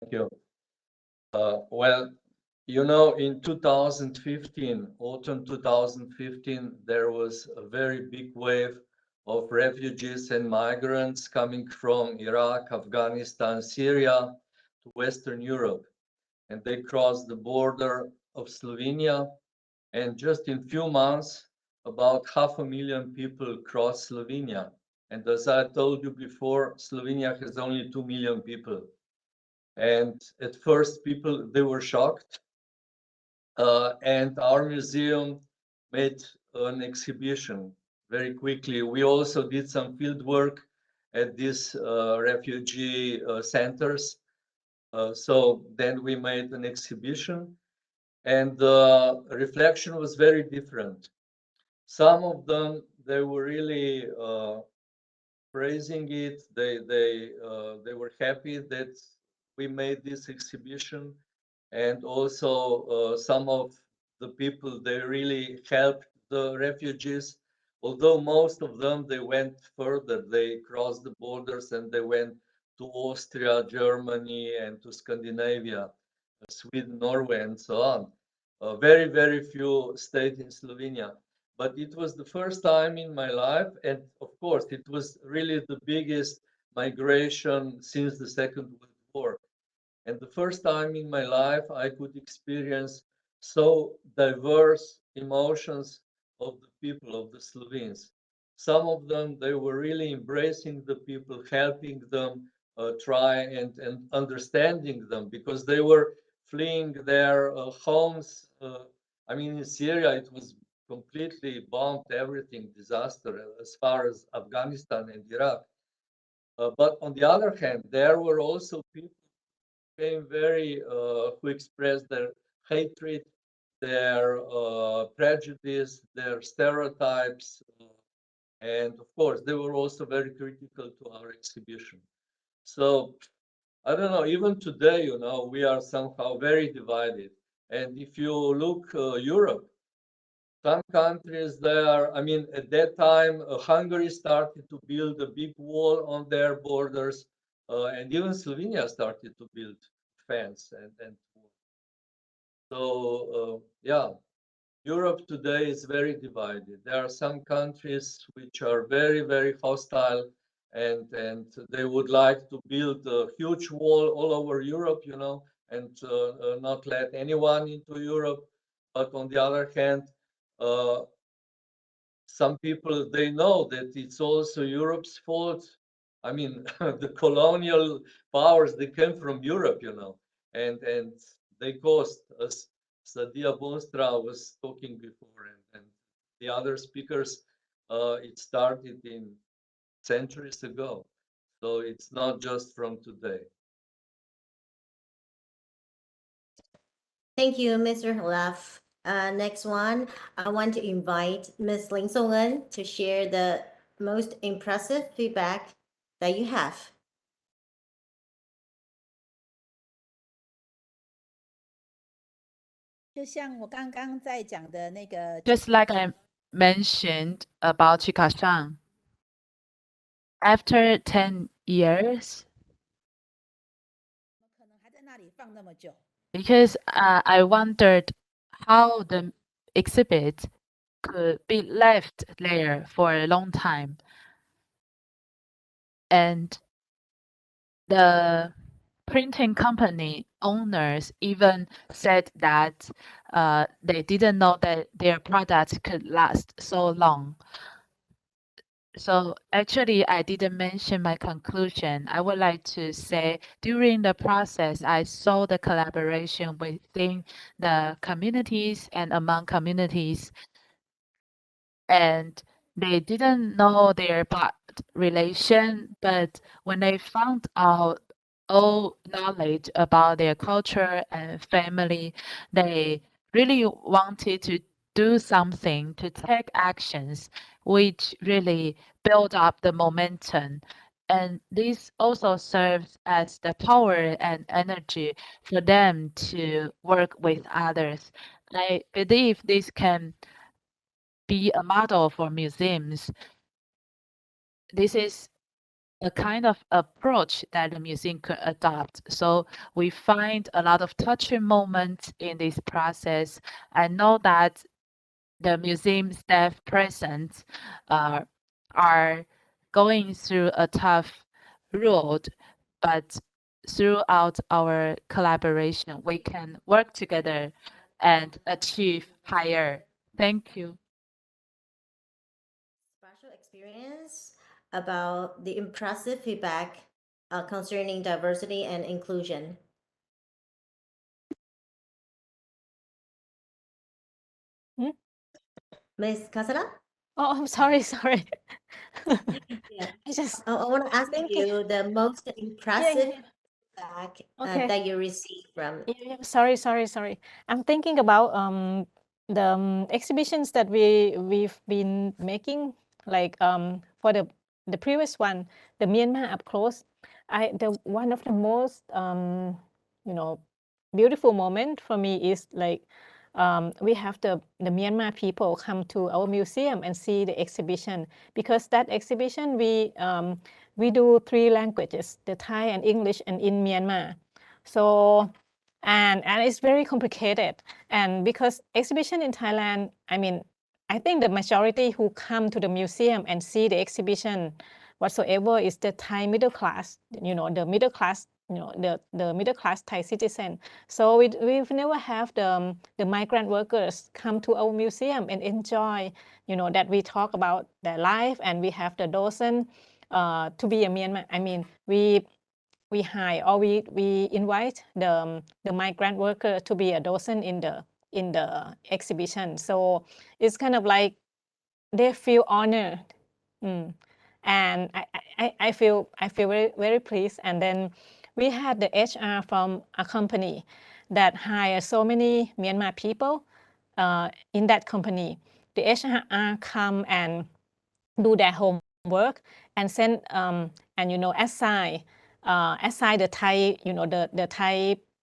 Thank you. Well, in 2015, autumn 2015, there was a very big wave of refugees and migrants coming from Iraq, Afghanistan, Syria to Western Europe. And they crossed the border of Slovenia. And just in few months, about 500,000 people crossed Slovenia. And as I told you before, Slovenia has only 2 million people. And at first, they were shocked. And our museum made an exhibition very quickly. We also did some field work at these refugee centers. So then we made an exhibition, and the reflection was very different. Some of them, they were really praising it. They were happy that we made this exhibition, and also some of the people, they really helped the refugees. Although most of them, they went further, they crossed the borders and they went to Austria, Germany, and to Scandinavia, Sweden, Norway, and so on. Very, very few stayed in Slovenia. But it was the first time in my life, and of course, it was really the biggest migration since the Second World War. And the first time in my life, I could experience so diverse emotions of the people, of the Slovenes. Some of them, they were really embracing the people, helping them, try and understanding them, because they were fleeing their homes. I mean, in Syria, it was completely bombed, everything, disaster, as far as Afghanistan and Iraq. But on the other hand, there were also people who came who expressed their hatred, their prejudice, their stereotypes, and of course, they were also very critical to our exhibition. So I don't know, even today, you know, we are somehow very divided. And if you look Europe, some countries there, I mean, at that time, Hungary started to build a big wall on their borders, and even Slovenia started to build fence and so yeah, Europe today is very divided. There are some countries which are very, very hostile, and they would like to build a huge wall all over Europe, you know, and not let anyone into Europe. But on the other hand, some people, they know that it's also Europe's fault. I mean, the colonial powers, they came from Europe, you know, and they caused, as Sadiah BOONSTRA was talking before, and the other speakers, it started in centuries ago. So it's not just from today. Thank you, Mr. Ralf. Next one, I want to invite Ms. Ling Song-en to share the most impressive feedback that you have. Just like I mentioned about Chikashan, after 10 years, because I wondered how the exhibit could be left there for a long time. And the printing company owners even said that they didn't know that their product could last so long. So actually, I didn't mention my conclusion. I would like to say during the process, I saw the collaboration within the communities and among communities, and they didn't know their blood relation, but when they found out all knowledge about their culture and family, they really wanted to do something, to take actions, which really build up the momentum. And this also serves as the power and energy for them to work with others. I believe this can be a model for museums. This is a kind of approach that the museum could adopt. So we find a lot of touching moments in this process. I know that the museum staff present are going through a tough road, but throughout our collaboration, we can work together and achieve higher. Thank you. Special experience about the impressive feedback concerning diversity and inclusion. Ms. Kasara? Oh, I'm sorry. Yeah. I just I want to ask thinking. you the most impressive feedback Okay. that you received from. Yeah, sorry. I'm thinking about the exhibitions that we've been making, like for the previous one, the Myanmar up close. One of the most beautiful moment for me is like we have the Myanmar people come to our museum and see the exhibition, because that exhibition we we do 3 languages, the Thai and English and in Myanmar. So, and it's very complicated. And because exhibition in Thailand, I mean, I think the majority who come to the museum and see the exhibition whatsoever is the Thai middle class, the middle class, the middle class Thai citizen. So we've never have the migrant workers come to our museum and enjoy, that we talk about their life, and we have the docent to be a Myanmar. I mean, we hire or we invite the migrant worker to be a docent in the exhibition. So it's kind of like they feel honored. And I feel very, very pleased. And then we had the HR from a company that hired so many Myanmar people in that company. The HR come and do their homework and send and assign the Thai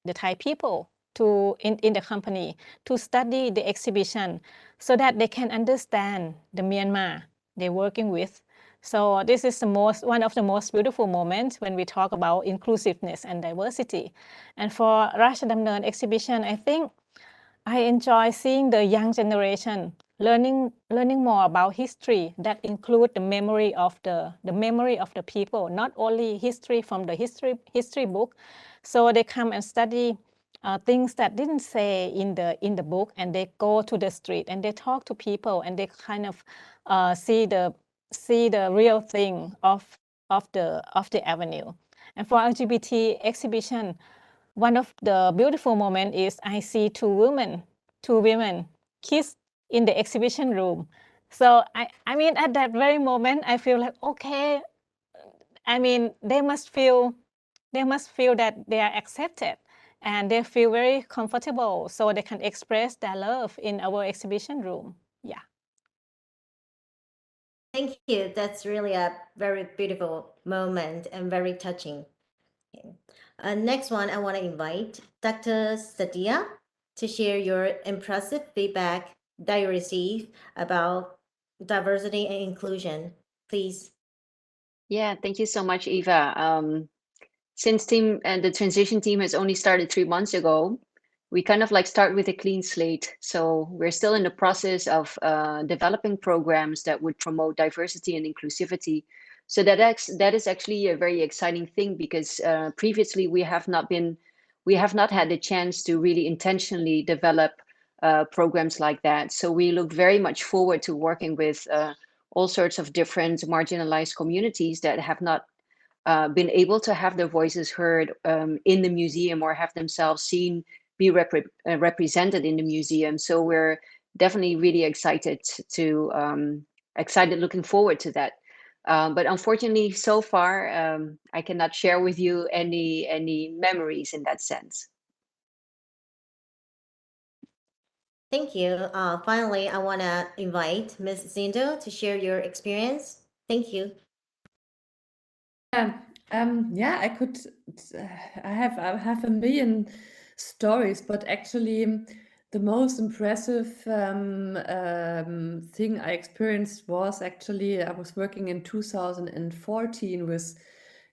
the Thai people to in the company to study the exhibition so that they can understand the Myanmar they're working with. So this is one of the most beautiful moments when we talk about inclusiveness and diversity. And for Ratchadamnern exhibition, I think I enjoy seeing the young generation learning more about history that include the memory of the people, not only history from the history book. So they come and study things that didn't say in the book, and they go to the street and they talk to people, and they kind of see the real thing of the avenue. And for LGBT exhibition, one of the beautiful moments is I see two women kiss in the exhibition room. So I mean, at that very moment, I feel like, okay, I mean, they must feel that they are accepted and they feel very comfortable, so they can express their love in our exhibition room. Yeah. Thank you. That's really a very beautiful moment and very touching. Okay. Next one, I want to invite Dr. Sadiah to share your impressive feedback that you received about diversity and inclusion. Please. Yeah, thank you so much, Eva. Since the transition team has only started 3 months ago, we kind of like start with a clean slate. So we're still in the process of developing programs that would promote diversity and inclusivity. So that is actually a very exciting thing, because previously we have not had the chance to really intentionally develop programs like that. So we look very much forward to working with all sorts of different marginalized communities that have not been able to have their voices heard in the museum or have themselves be represented in the museum. So we're definitely really excited looking forward to that. But unfortunately, so far, I cannot share with you any memories in that sense. Thank you. Finally, I want to invite Ms. ZINDEL to share your experience. Thank you. Yeah, I have a million stories, but actually the most impressive thing I experienced was actually I was working in 2014 with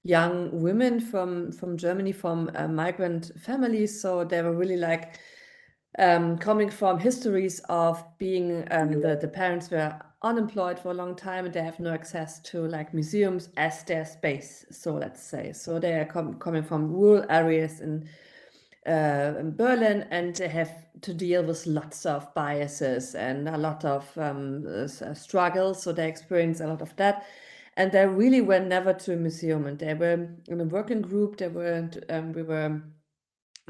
young women from Germany, from migrant families. So they were really like coming from histories of being the parents were unemployed for a long time and they have no access to like museums as their space, so let's say. So they are coming from rural areas in Berlin, and they have to deal with lots of biases and a lot of struggles. So they experience a lot of that, and they really were never to a museum. And they were in a working group. We were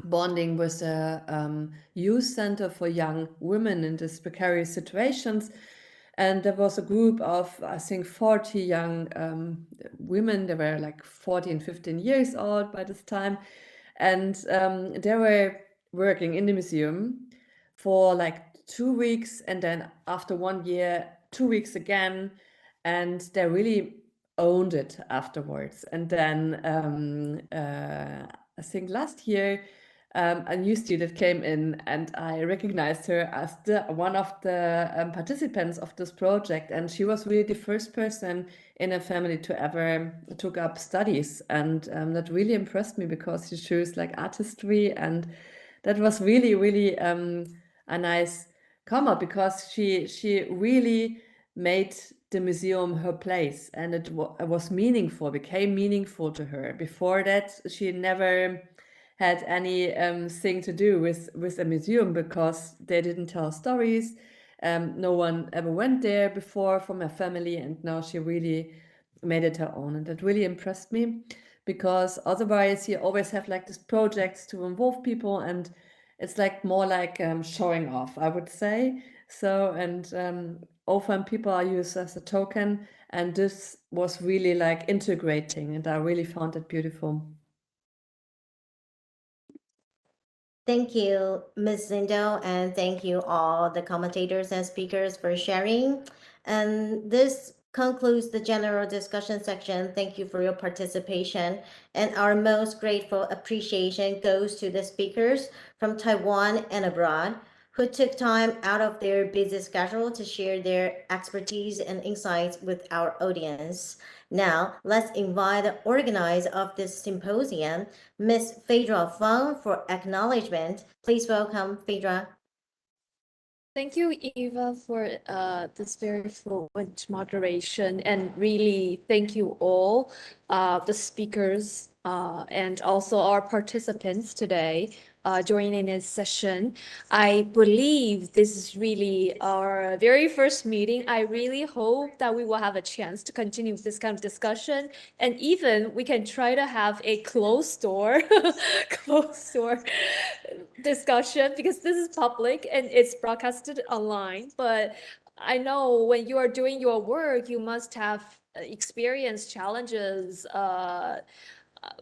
bonding with a youth center for young women in these precarious situations. And there was a group of, I think, 40 young women. They were like 14, 15 years old by this time. And they were working in the museum for like 2 weeks. And then after 1 year, 2 weeks again. And they really owned it afterwards. And then I think last year, a new student came in, and I recognized her as one of the participants of this project. And she was really the first person in her family to ever took up studies. And that really impressed me because she chose like art history. And that was really, really a nice come up, because she really made the museum her place, and it was meaningful, became meaningful to her. Before that, she never had any thing to do with a museum, because they didn't tell stories. No one ever went there before from her family, and now she really made it her own, and that really impressed me, because otherwise you always have like these projects to involve people, and it's like more like showing off, I would say. So, and often people are used as a token, and this was really like integrating, and I really found it beautiful. Thank you, Ms. Zindel, and thank you all the commentators and speakers for sharing. And this concludes the general discussion section. Thank you for your participation. And our most grateful appreciation goes to the speakers from Taiwan and abroad who took time out of their busy schedule to share their expertise and insights with our audience. Now, let's invite the organizer of this symposium, Ms. Phaedra Feng, for acknowledgement. Please welcome Phaedra. Thank you, Eva, for this very fluent moderation, and really thank you all, the speakers, and also our participants today joining this session. I believe this is really our very first meeting. I really hope that we will have a chance to continue this kind of discussion, and even we can try to have a closed door, closed door discussion, because this is public and it's broadcasted online. But I know when you are doing your work, you must have experienced challenges.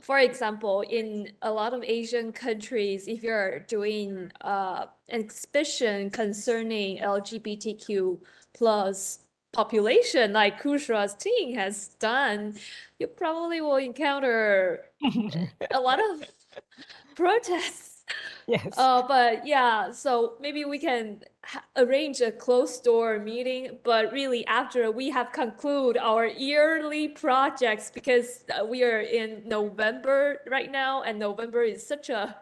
For example, in a lot of Asian countries, if you're doing an exhibition concerning LGBTQ plus population, like Kusra's team has done, you probably will encounter a lot of protests. Yes. But yeah, so maybe we can arrange a closed door meeting, but really after we have concluded our yearly projects, because we are in November right now, and November is such a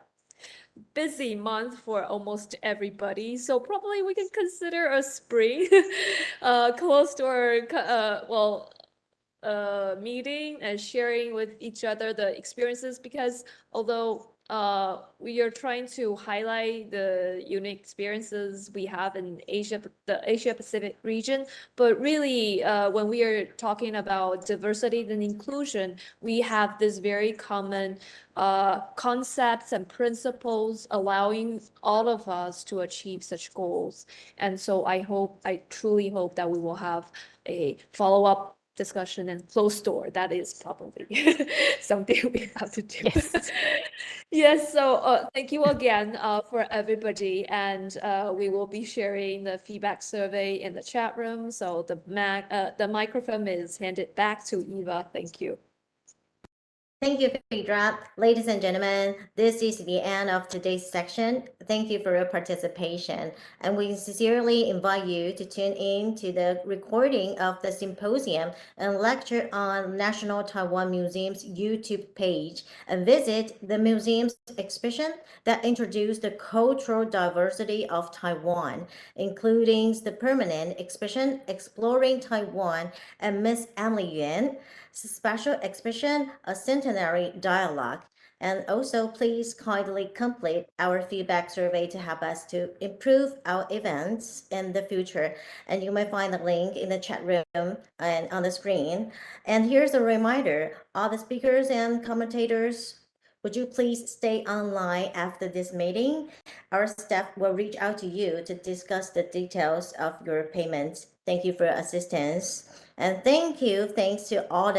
busy month for almost everybody. So probably we can consider a spring closed door meeting and sharing with each other the experiences, because although we are trying to highlight the unique experiences we have in the Asia Pacific region, but really when we are talking about diversity and inclusion, we have this very common concepts and principles allowing all of us to achieve such goals. And so I truly hope that we will have a follow-up discussion and closed door. That is probably something we have to do. Yes. Yes, so thank you again for everybody, and we will be sharing the feedback survey in the chat room. So the microphone is handed back to Eva. Thank you. Thank you, Phaedra. Ladies and gentlemen, this is the end of today's section. Thank you for your participation, and we sincerely invite you to tune in to the recording of the symposium and lecture on National Taiwan Museum's YouTube page, and visit the museum's exhibition that introduced the cultural diversity of Taiwan, including the permanent exhibition Exploring Taiwan and Miss Emily Yuan, special exhibition, A Centenary Dialogue. And also, please kindly complete our feedback survey to help us to improve our events in the future. And you may find the link in the chat room and on the screen. And here's a reminder, all the speakers and commentators, would you please stay online after this meeting? Our staff will reach out to you to discuss the details of your payments. Thank you for your assistance. And thanks to all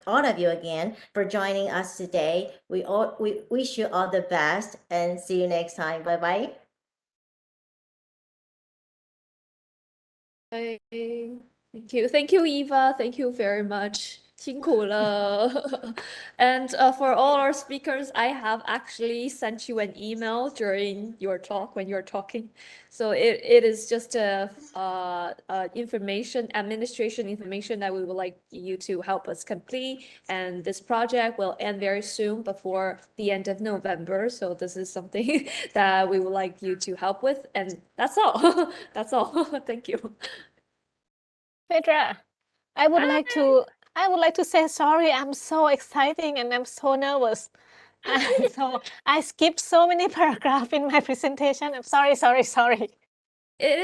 of you again for joining us today. We wish you all the best and see you next time. Bye-bye. Thank you. Thank you, Eva. Thank you very much. 辛苦了. And for all our speakers, I have actually sent you an email during your talk when you're talking. So it is just administration information that we would like you to help us complete. And this project will end very soon before the end of November. So this is something that we would like you to help with. And that's all. That's all. Thank you. Petra, I would like to say sorry. I'm so exciting and I'm so nervous. And so I skipped so many paragraphs in my presentation. I'm sorry. It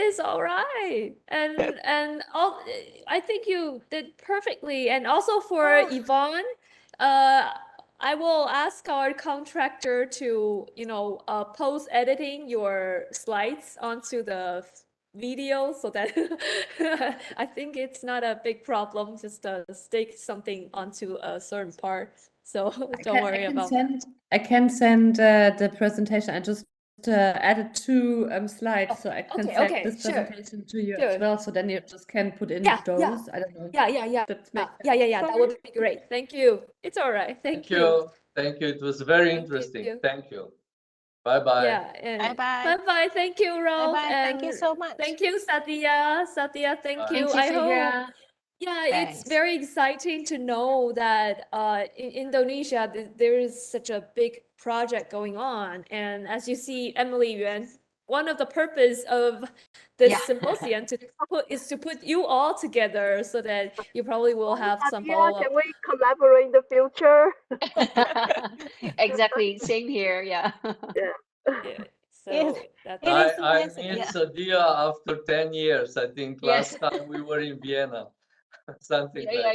is all right. And all, I think you did perfectly. And also for Yvonne, I will ask our contractor to, post editing your slides onto the video so that I think it's not a big problem, just stick something onto a certain part. So don't worry about that. I can send the presentation. I just added 2 slides, so I can send this sure, presentation to you sure. as well. So then you just can put in Yeah, those. I don't know. Yeah. That makes That would be great. Thank you. It's all right. Thank you. Thank you. It was very Thank interesting. you. Thank you. Bye-bye. Yeah. And Bye-bye. bye. Thank you, Ralf. Bye-bye. Thank you And so much. thank you, Sadiah. Sadiah, thank Bye. you. Thank you, I hope. Sadiah. Yeah, Thanks. it's very exciting to know that in Indonesia there is such a big project going on. And as you see, Emily Yuan, one of the purpose of this symposium is to put you all together so that you probably will have some Sadiah, follow-up. can we collaborate in the future? Exactly. Same here. Yeah. Yeah. So Yes. that's It is I amazing. meet Yeah. Sadiah after 10 years. I think Yes. last time we were in Vienna. Something like